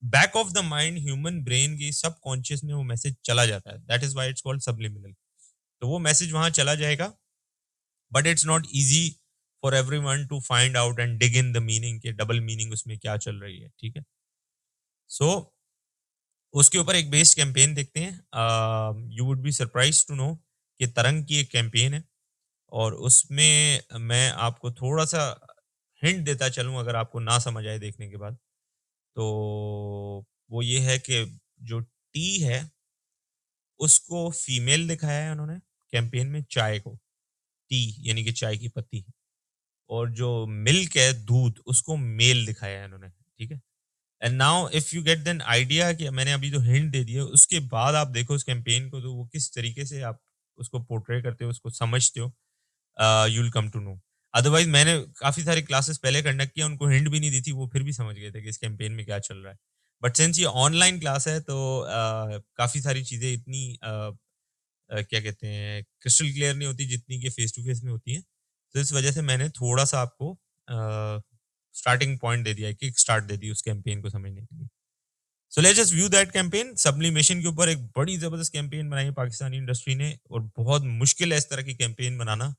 back of the mind, human brain की सब कॉन्शियस में वो मैसेज चला जाता है, that is why it's called subliminal. तो वो मैसेज वहां चला जाएगा, but it's not easy for everyone to find out and dig in the meaning के डबल मीनिंग उसमें क्या चल रही है, ठीक है। सो उसके ऊपर एक बेस्ड कैंपेन देखते हैं। You would be surprise to know कि तरंग की एक कैंपेन है, और उसमें मैं आपको थोड़ा सा हिंट देता चलूं अगर आपको ना समझ आए देखने के बाद। तो वो ये है कि जो टी है उसको फीमेल दिखाया है उन्होंने कैंपेन में, चाय को टी यानी कि चाय की पत्ती, और जो मिल्क है दूध उसको मेल दिखाया है उन्होंने, ठीक है। And now if you get then idea कि मैंने अभी जो हिंट दे दिया, उसके बाद आप देखो उस कैंपेन को तो वो किस तरीके से आप उसको पोर्ट्रे करते हो, उसको समझते हो, you will come to know. Otherwise मैंने काफी सारी क्लासेस पहले कंडक्ट किया, उनको हिंट भी नहीं दी थी, वो फिर भी समझ गए थे कि इस कैंपेन में क्या चल रहा है। बट सिंस ये ऑनलाइन क्लास है तो काफी सारी चीजें इतनी क्या कहते हैं क्रिस्टल क्लियर नहीं होती जितनी कि फेस टू फेस में होती हैं। तो इस वजह से मैंने थोड़ा सा आपको स्टार्टिंग पॉइंट दे दिया है, किक स्टार्ट दे दी उस कैंपेन को समझने के लिए। So let's just view that campaign. Sublimation के ऊपर एक बड़ी जबरदस्त कैंपेन बनाई है पाकिस्तानी इंडस्ट्री ने, और बहुत मुश्किल है इस तरह की कैंपेन बनाना।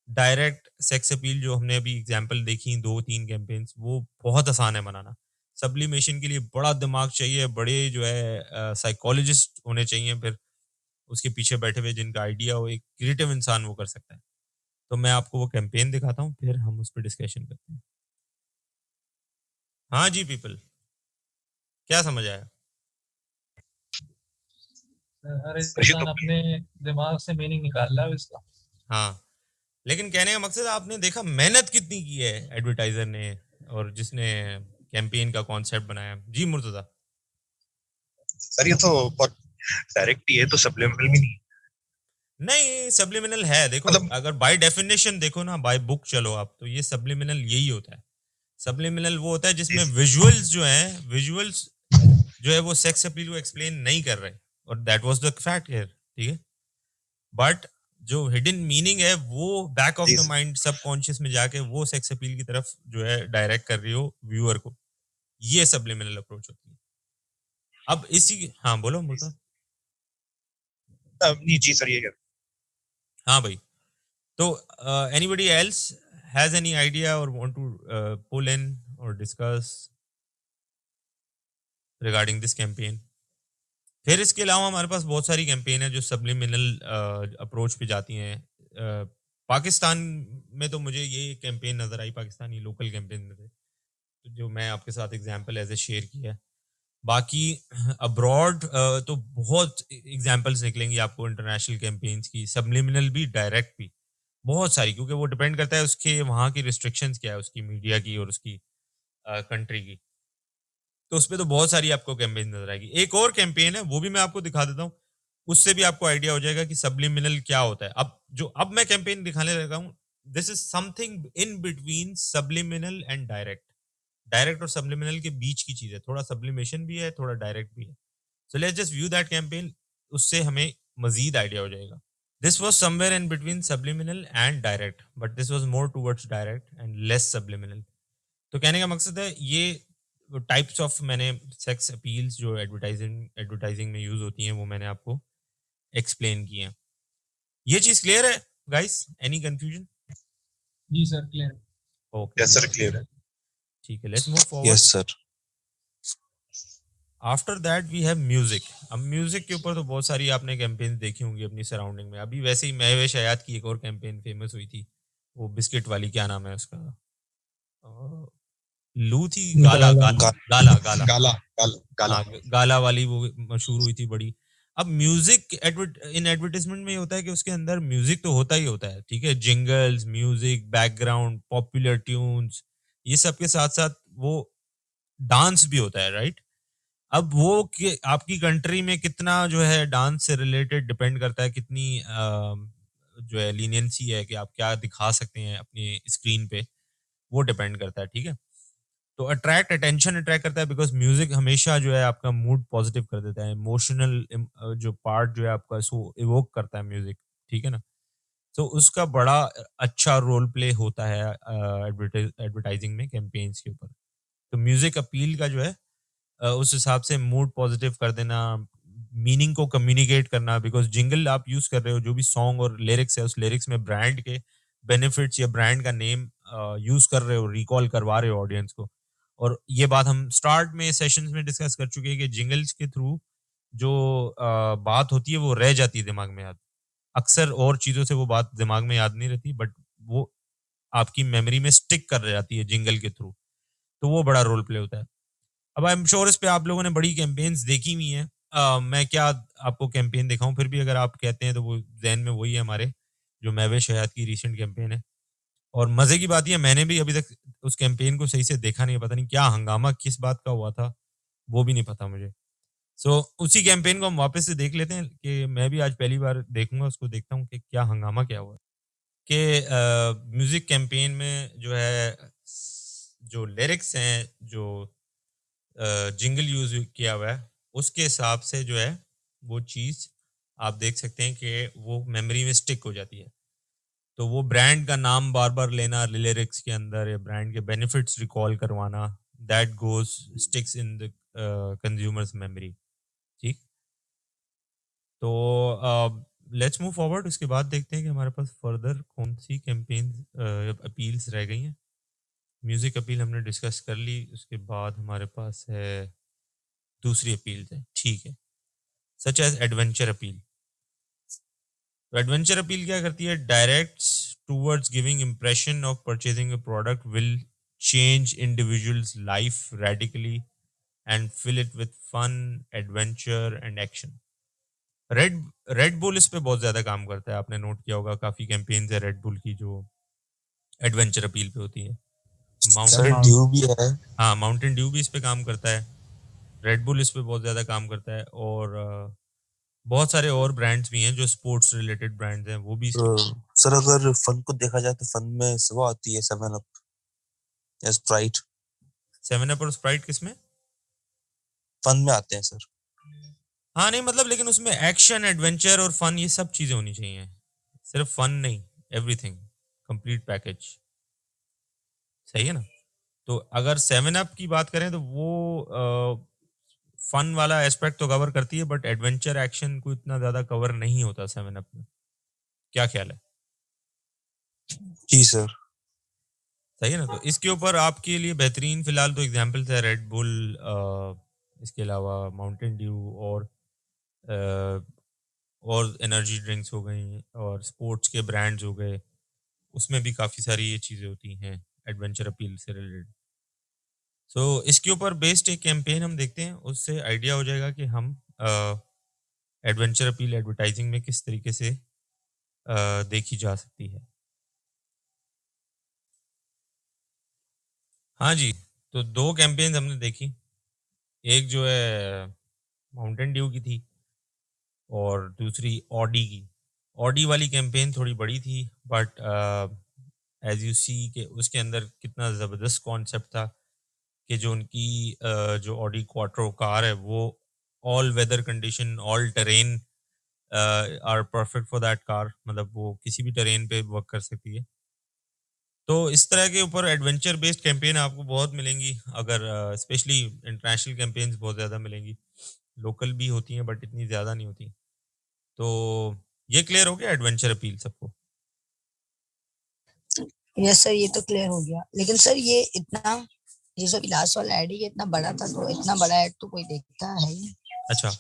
डायरेक्ट सेक्स अपील जो हमने अभी एग्जांपल देखी 2-3 कैंपेन्स, वो बहुत आसान है बनाना। सब्लिमेशन के लिए बड़ा दिमाग चाहिए, बड़े जो है साइकोलॉजिस्ट होने चाहिए फिर उसके पीछे बैठे हुए, जिनका आइडिया हो, एक क्रिएटिव इंसान वो कर सकता है। तो मैं आपको वो कैंपेन दिखाता हूँ, फिर हम उस पर डिस्कशन करते हैं। हाँ जी पीपल, क्या समझ आया? हर इंसान अपने दिमाग से मीनिंग निकाल रहा है इसका। हाँ, लेकिन कहने का मकसद आपने देखा मेहनत कितनी की है एडवर्टाइजर ने और जिसने कैंपेन का कॉन्सेप्ट बनाया। जी मुर्तजा। सर ये तो बहुत डायरेक्ट ही है, तो सब्लिमिनल भी नहीं है। नहीं, सब्लिमिनल है। देखो मतलब अगर बाय डेफिनेशन देखो ना, बाय बुक चलो आप, तो ये सब्लिमिनल यही होता है। सब्लिमिनल वो होता है जिसमें विजुअल्स जो हैं, विजुअल्स जो है वो सेक्स अपील को एक्सप्लेन नहीं कर रहे, और that was the fact here, ठीक है। बट जो हिडन मीनिंग है वो back of the mind, subconscious में जाके वो सेक्स अपील की तरफ जो है डायरेक्ट कर रही हो व्यूअर को, ये सब्लिमिनल अप्रोच होती है। अब इसी, हाँ बोलो मुर्तजा। नहीं जी सर, ये क्या? हाँ भाई, तो anybody else has any idea और वांट टू पुल इन और डिस्कस रिगार्डिंग दिस कैंपेन? फिर इसके अलावा हमारे पास बहुत सारी कैंपेन है जो सब्लिमिनल अप्रोच पे जाती हैं। पाकिस्तान में तो मुझे ये कैंपेन नजर आई, पाकिस्तानी लोकल कैंपेन में थे, तो जो मैं आपके साथ एग्जांपल एज ए शेयर किया है। बाकी अब्रॉड तो बहुत एग्जांपल्स निकलेंगी आपको इंटरनेशनल कैंपेन्स की, सब्लिमिनल भी डायरेक्ट भी, बहुत सारी, क्योंकि वो डिपेंड करता है उसके वहाँ की रिस्ट्रिक्शंस क्या है, उसकी मीडिया की और उसकी कंट्री की। तो उसपे तो बहुत सारी आपको कैंपेन नजर आएगी। एक और कैंपेन है, वो भी मैं आपको दिखा देता हूँ, उससे भी आपको आइडिया हो जाएगा कि सब्लिमिनल क्या होता है। अब मैं कैंपेन दिखाने लगा हूँ, this is something in between subliminal and direct. Direct और सब्लिमिनल के बीच की चीज है, थोड़ा सब्लिमेशन भी है, थोड़ा डायरेक्ट भी है। So let's just view that campaign, उससे हमें मजीद आइडिया हो जाएगा। This was somewhere in between subliminal and direct, but this was more towards direct and less subliminal. तो कहने का मकसद है ये टाइप्स ऑफ, मैंने सेक्स अपील्स जो एडवर्टाइजिंग में यूज होती हैं वो मैंने आपको एक्सप्लेन की हैं। ये चीज क्लियर है गाइस? Any confusion? जी sir, clear. Okay, yes sir, clear है। ठीक है, let's move forward. Yes sir. After that we have music. अब म्यूजिक के ऊपर तो बहुत सारी आपने कैंपेन देखी होंगी अपनी सराउंडिंग में। अभी वैसे ही महवेश हयात की एक और कैंपेन फेमस हुई थी, वो बिस्किट वाली, क्या नाम है उसका, लू थी, गाला गाला गाला गाला गाला गाला हाँ, गाला वाली वो मशहूर हुई थी बड़ी। अब म्यूजिक इन एडवर्टाइजमेंट में ये होता है कि उसके अंदर म्यूजिक तो होता ही होता है, ठीक है, jingles, music, background, popular tunes, ये सब के साथ साथ वो डांस भी होता है, राइट? अब वो कि आपकी कंट्री में कितना जो है डांस से रिलेटेड डिपेंड करता है, कितनी जो है लीनियंसी है कि आप क्या दिखा सकते हैं अपनी स्क्रीन पे, वो डिपेंड करता है, ठीक है? तो अटेंशन अट्रैक्ट करता है, बिकॉज म्यूजिक हमेशा जो है आपका मूड पॉजिटिव कर देता है, इमोशनल जो पार्ट जो है आपका सो इवोक करता है म्यूजिक, ठीक है ना? तो उसका बड़ा अच्छा रोल प्ले होता है एडवर्टाइजिंग में, कैंपेन्स के ऊपर। तो म्यूजिक अपील का जो है उस हिसाब से मूड पॉजिटिव कर देना, मीनिंग को कम्युनिकेट करना, बिकॉज जिंगल आप यूज कर रहे हो, जो भी सॉन्ग और लिरिक्स है, उस लिरिक्स में ब्रांड के बेनिफिट्स या ब्रांड का नेम यूज कर रहे हो, रिकॉल करवा रहे हो ऑडियंस को। और ये बात हम स्टार्ट में सेशंस में डिस्कस कर चुके हैं कि जिंगल्स के थ्रू जो बात होती है वो रह जाती है दिमाग में याद। अक्सर और चीजों से वो बात दिमाग में याद नहीं रहती, बट वो आपकी मेमोरी में स्टिक कर जाती है जिंगल के थ्रू। तो वो बड़ा रोल प्ले होता है। अब आई एम श्योर इस पे आप लोगों ने बड़ी कैंपेन्स देखी हुई हैं। मैं क्या आपको कैंपेन दिखाऊं, फिर भी अगर आप कहते हैं तो वो जहन में वही है हमारे, जो महविश हयात की रीसेंट कैंपेन है। और मजे की बात ये, मैंने भी अभी तक उस कैंपेन को सही से देखा नहीं, पता नहीं क्या हंगामा किस बात का हुआ था, वो भी नहीं पता मुझे। सो उसी कैंपेन को हम वापस से देख लेते हैं कि मैं भी आज पहली बार देखूंगा उसको, देखता हूँ कि क्या हंगामा क्या हुआ। कि म्यूजिक कैंपेन में जो है जो लिरिक्स हैं, जो जिंगल यूज किया हुआ है, उसके हिसाब से जो है वो चीज आप देख सकते हैं कि वो मेमोरी में स्टिक हो जाती है। तो वो ब्रांड का नाम बार बार लेना लिरिक्स के अंदर, या ब्रांड के बेनिफिट्स रिकॉल करवाना, that goes sticks in the consumers memory, ठीक? तो लेट्स मूव फॉरवर्ड। उसके बाद देखते हैं कि हमारे पास फर्दर कौन सी कैंपेन अपील्स रह गई हैं। म्यूजिक अपील हमने डिस्कस कर ली, उसके बाद हमारे पास है दूसरी अपील है, ठीक है, सच एज एडवेंचर अपील। तो एडवेंचर अपील क्या करती है? Directs towards giving impression of purchasing a product will change individuals life radically and fill it with fun, adventure and action. Red Red Bull इस पे बहुत ज्यादा काम करता है, आपने नोट किया होगा, काफी कैंपेन्स है रेड बुल की जो एडवेंचर अपील पे होती है। सर ड्यू भी है। हाँ, माउंटेन ड्यू भी इस पे काम करता है, रेड बुल इस पे बहुत ज्यादा काम करता है, और बहुत सारे और ब्रांड्स भी हैं जो स्पोर्ट्स रिलेटेड ब्रांड्स हैं, वो भी सर अगर फन को देखा जाए तो फन में वो आती है 7 अप या स्प्राइट। 7 अप और स्प्राइट किसमें? फन में आते हैं सर। हाँ नहीं मतलब, लेकिन उसमें एक्शन, एडवेंचर और फन ये सब चीजें होनी चाहिए, सिर्फ फन नहीं, एवरीथिंग, कंप्लीट पैकेज, सही है ना? तो अगर 7 अप की बात करें तो वो फन वाला एस्पेक्ट तो कवर करती है, बट एडवेंचर एक्शन को इतना ज्यादा कवर नहीं होता 7 अप में। क्या ख्याल है? जी सर। सही है ना? तो इसके ऊपर आपके लिए बेहतरीन फिलहाल तो एग्जांपल्स है रेड बुल, इसके अलावा माउंटेन ड्यू, और एनर्जी ड्रिंक्स हो गई, और स्पोर्ट्स के ब्रांड्स हो गए, उसमें भी काफ़ी सारी ये चीज़ें होती हैं एडवेंचर अपील से रिलेटेड। सो इसके ऊपर बेस्ड एक कैंपेन हम देखते हैं, उससे आइडिया हो जाएगा कि हम एडवेंचर अपील एडवर्टाइजिंग में किस तरीके से देखी जा सकती है। हाँ जी, तो 2 कैंपेन हमने देखी, एक जो है माउंटेन ड्यू की थी और दूसरी ऑडी की। ऑडी वाली कैंपेन थोड़ी बड़ी थी, बट एज यू सी के उसके अंदर कितना ज़बरदस्त कॉन्सेप्ट था कि जो उनकी जो ऑडी क्वाट्रो कार है वो all weather condition, all terrain are perfect for that car, मतलब वो किसी भी टेरेन पे वर्क कर सकती है। तो इस तरह के ऊपर एडवेंचर बेस्ड कैंपेन आपको बहुत मिलेंगी, अगर स्पेशली इंटरनेशनल कैंपेन्स बहुत ज़्यादा मिलेंगी, लोकल भी होती हैं बट इतनी ज़्यादा नहीं होती। तो ये क्लियर हो गया एडवेंचर अपील सबको? यस सर, ये तो क्लियर हो गया। लेकिन सर ये इतना, ये जो लास्ट वाला ऐड है ये इतना बड़ा था, तो इतना बड़ा ऐड तो कोई देखता है ही। अच्छा,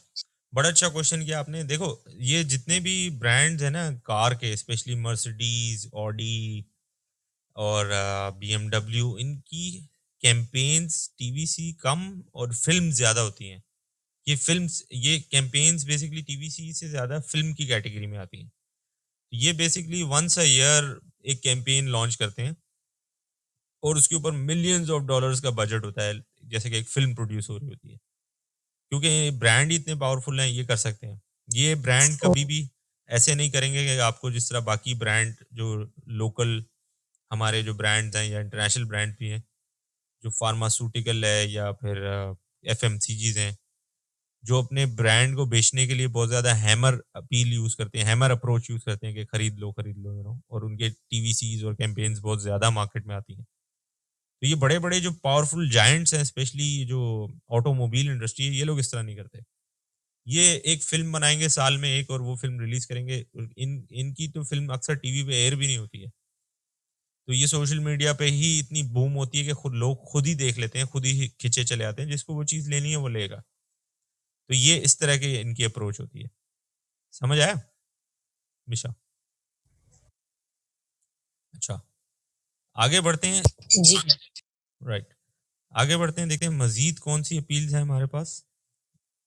बड़ा अच्छा क्वेश्चन किया आपने। देखो, ये जितने भी ब्रांड्स हैं ना कार के, स्पेशली मर्सिडीज, ऑडी और BMW, इनकी कैंपेन्स टीवीसी कम और फिल्म ज़्यादा होती हैं। ये कैंपेन्स बेसिकली टीवीसी से ज़्यादा फिल्म की कैटेगरी में आती हैं। ये बेसिकली वंस अ ईयर एक कैंपेन लॉन्च करते हैं और उसके ऊपर मिलियंस ऑफ डॉलर्स का बजट होता है, जैसे कि एक फिल्म प्रोड्यूस हो रही होती है, क्योंकि ब्रांड ही इतने पावरफुल हैं, ये कर सकते हैं। ये ब्रांड कभी भी ऐसे नहीं करेंगे कि आपको जिस तरह बाकी ब्रांड जो लोकल हमारे जो ब्रांड्स हैं या इंटरनेशनल ब्रांड भी हैं, जो फार्मास्यूटिकल है या फिर एफएमसीजीज हैं, जो अपने ब्रांड को बेचने के लिए बहुत ज़्यादा हैमर अपील यूज़ करते हैं, हैमर अप्रोच यूज़ करते हैं कि खरीद लो यू नो, और उनके टीवीसीज और कैंपेन्स बहुत ज़्यादा मार्केट में आती हैं। तो ये बड़े बड़े जो पावरफुल जायंट्स हैं, स्पेशली जो ऑटोमोबाइल इंडस्ट्री है, ये लोग इस तरह नहीं करते। ये एक फिल्म बनाएंगे साल में एक और वो फिल्म रिलीज करेंगे। इनकी तो फिल्म अक्सर टीवी पे एयर भी नहीं होती है, तो ये सोशल मीडिया पे ही इतनी बूम होती है कि लोग खुद ही देख लेते हैं, खुद ही खिंचे चले आते हैं, जिसको वो चीज़ लेनी है वो लेगा। तो ये इस तरह की इनकी अप्रोच होती है। समझ आया मिशा? अच्छा, आगे बढ़ते हैं। जी राइट, आगे बढ़ते हैं, देखते हैं मजीद कौन सी अपील्स हैं हमारे पास।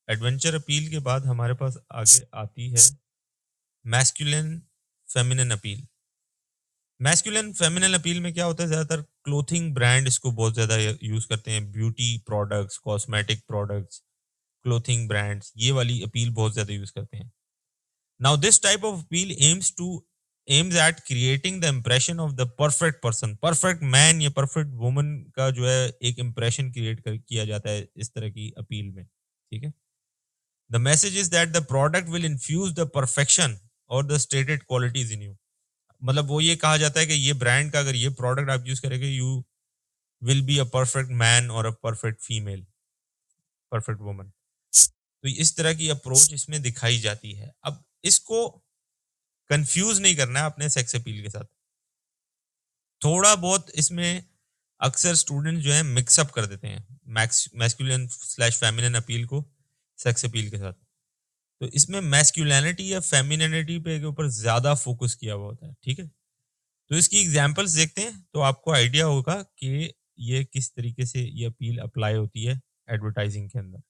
एडवेंचर अपील के बाद हमारे पास आगे आती है masculine feminine appeal. Masculine feminine appeal में क्या होता है, ज्यादातर क्लोथिंग ब्रांड इसको बहुत ज्यादा यूज करते हैं, beauty products, cosmetic products, clothing brands, ये वाली अपील बहुत ज्यादा यूज करते हैं। Now this type of appeal aims at creating the impression of the perfect person, perfect man या परफेक्ट वुमन का जो है एक इम्प्रेशन क्रिएट किया जाता है इस तरह की अपील में। ठीक है, the message is that the product will infuse the perfection और the stated qualities in you. मतलब वो ये कहा जाता है कि ये ब्रांड का अगर ये प्रोडक्ट आप यूज करेंगे, you will be a perfect man और a perfect female, perfect woman. तो इस तरह की अप्रोच इसमें दिखाई जाती है। अब इसको कंफ्यूज नहीं करना है अपने सेक्स अपील के साथ। थोड़ा बहुत इसमें अक्सर स्टूडेंट जो है मिक्सअप कर देते हैं मैस्कुलिन स्लैश फेमिनिन अपील को सेक्स अपील के साथ। तो इसमें मैस्कुलिनिटी या फेमिनिनिटी पे के ऊपर ज्यादा फोकस किया हुआ होता है। ठीक है, तो इसकी एग्जांपल्स देखते हैं तो आपको आइडिया होगा कि ये किस तरीके से ये अपील अप्लाई होती है एडवर्टाइजिंग के अंदर।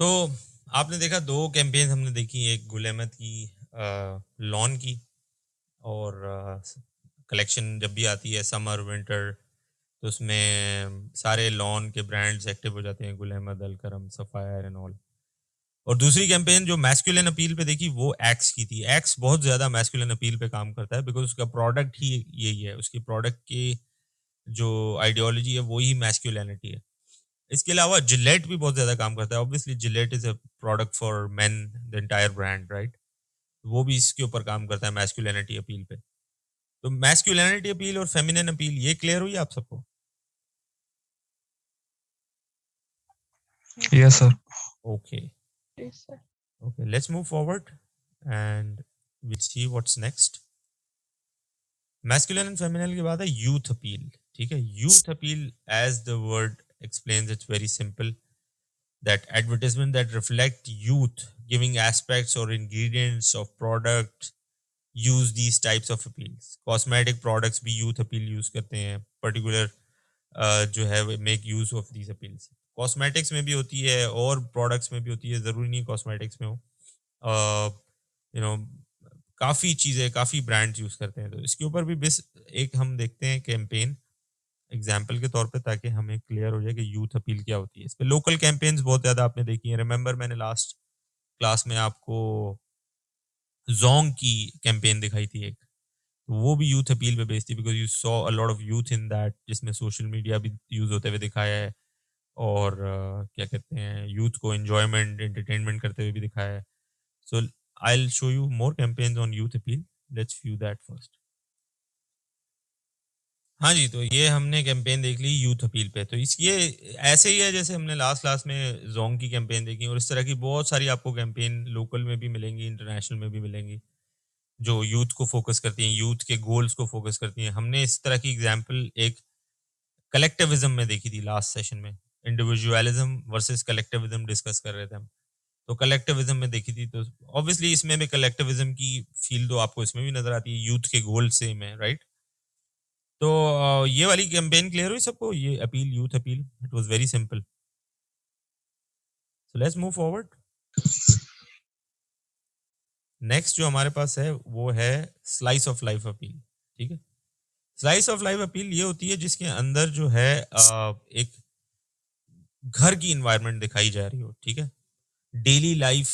तो आपने देखा दो कैंपेन हमने देखी, एक गुल अहमद की लॉन की, और कलेक्शन जब भी आती है समर विंटर तो उसमें सारे लॉन के ब्रांड्स एक्टिव हो जाते हैं, Gul Ahmed, Alkaram, Sapphire and all. और दूसरी कैंपेन जो मैस्कुलिन अपील पे देखी वो एक्स की थी। एक्स बहुत ज्यादा मैस्कुलिन अपील पे काम करता है बिकॉज उसका प्रोडक्ट ही यही है, उसकी प्रोडक्ट की जो आइडियोलॉजी है वो ही मैस्कुलिनिटी है। इसके अलावा जिलेट भी बहुत ज्यादा काम करता है। Obviously Gillette is a product for main, the entire brand, right. वो भी इसके ऊपर काम करता है मैस्कुलिनिटी अपील पे। तो मैस्कुलिनिटी अपील और फेमिनिन अपील ये क्लियर हुई आप सबको? Yes, sir. Okay. Okay, let's move forward and we'll see what's next. Masculine and feminine के बाद है यूथ अपील। ठीक है, youth appeal as the word explains, it's very simple, that advertisement that reflect youth, giving aspects or ingredients of product use these types of appeals. Cosmetic products भी youth appeal use करते हैं, particular जो है make use of these appeals. Cosmetics में भी होती है और products में भी होती है, ज़रूरी नहीं cosmetics में हो। you know, काफ़ी चीज़ें, काफ़ी ब्रांड्स यूज़ करते हैं। तो इसके ऊपर भी बस एक हम देखते हैं कैंपेन एग्जाम्पल के तौर पे, ताकि हमें क्लियर हो जाए कि यूथ अपील क्या होती है। इस पे लोकल कैंपेन्स बहुत ज़्यादा आपने देखी हैं। रिमेंबर मैंने लास्ट क्लास में आपको जोंग की कैंपेन दिखाई थी एक, तो वो भी यूथ अपील पे बेस्ड थी because you saw a lot of youth in that, जिसमें सोशल मीडिया भी यूज़ होते हुए दिखाया है और क्या कहते हैं, यूथ को एंजॉयमेंट, एंटरटेनमेंट करते हुए भी दिखाया है। So I will show you more campaigns on youth appeal. Let's view that first. हाँ जी, तो ये हमने कैंपेन देख ली यूथ अपील पे। तो इस ये ऐसे ही है जैसे हमने लास्ट क्लास में जोंग की कैंपेन देखी, और इस तरह की बहुत सारी आपको कैंपेन लोकल में भी मिलेंगी, इंटरनेशनल में भी मिलेंगी, जो यूथ को फोकस करती हैं, यूथ के गोल्स को फोकस करती हैं। हमने इस तरह की एग्जाम्पल एक कलेक्टिविज्म में देखी थी लास्ट सेशन में, इंडिविजुअलिज्म वर्सेस कलेक्टिविज्म डिस्कस कर रहे थे हम। तो कलेक्टिविज्म में देखी थी, तो ऑब्वियसली इसमें भी कलेक्टिविज्म की फील तो आपको इसमें भी नजर आती है, यूथ के गोल सेम है, राइट। तो ये वाली कैंपेन क्लियर हुई सबको, ये appeal, youth appeal, it was very simple. So let's move forward. Next जो हमारे पास है वो है स्लाइस ऑफ लाइफ अपील। ठीक है, स्लाइस ऑफ लाइफ अपील ये होती है जिसके अंदर जो है एक घर की इन्वायरमेंट दिखाई जा रही हो, ठीक है, डेली लाइफ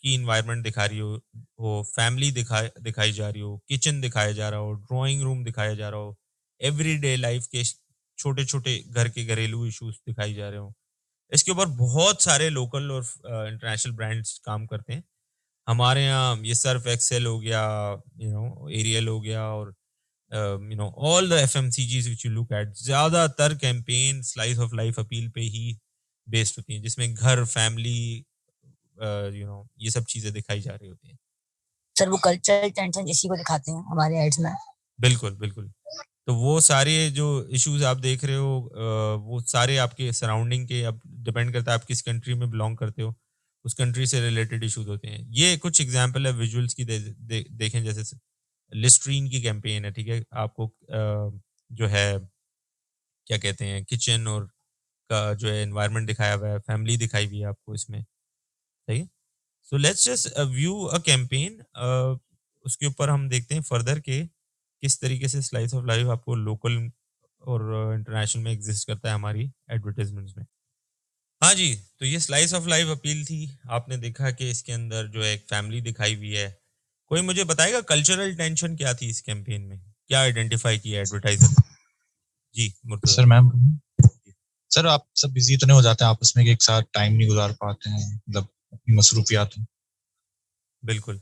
की इन्वायरमेंट दिखा रही हो फैमिली दिखाई जा रही हो, किचन दिखाया जा रहा हो, ड्राइंग रूम दिखाया जा रहा हो, एवरीडे लाइफ के छोटे छोटे घर के घरेलू इश्यूज दिखाई जा रहे हो। इसके ऊपर बहुत सारे लोकल और इंटरनेशनल ब्रांड्स काम करते हैं। हमारे यहाँ ये सर्फ एक्सेल हो गया, एरियल हो गया, और all the FMCGs which you look at, ज्यादातर campaign slice of life appeal पे ही बेस्ड होती हैं, जिसमें घर, फैमिली, ये सब चीजें दिखाई जा रही होती हैं। सर वो कल्चरल टेंशन इसी को दिखाते हैं हमारे एड्स में। बिल्कुल बिल्कुल। तो वो सारे जो इश्यूज आप देख रहे हो वो सारे आपके सराउंडिंग के, अब डिपेंड करता है आप किस कंट्री में बिलोंग करते हो, उस कंट्री से रिलेटेड इश्यूज होते हैं। ये कुछ एग्जांपल है विजुअल्स की देखें, जैसे लिस्ट्रीन की कैंपेन है, ठीक है, आपको जो है क्या कहते हैं, किचन और का जो है एनवायरनमेंट दिखाया हुआ है, फैमिली दिखाई हुई है आपको इसमें, सही है। So let's just view a campaign, उसके ऊपर हम देखते हैं फर्दर के किस तरीके से स्लाइस ऑफ लाइफ आपको लोकल और इंटरनेशनल में एग्जिस्ट करता है हमारी एडवर्टाइजमेंट्स में। हाँ जी, तो ये स्लाइस ऑफ लाइफ अपील थी। आपने देखा कि इसके अंदर जो है एक फैमिली दिखाई हुई है। कोई मुझे बताएगा कल्चरल टेंशन क्या थी इस कैंपेन में, क्या आइडेंटिफाई किया एडवर्टाइजर? जी मुर्तजा। सर मैम, सर आप सब बिजी इतने हो जाते हैं आपस में कि एक साथ टाइम नहीं गुजार पाते हैं, मतलब अपनी मसरूफियात में। बिल्कुल।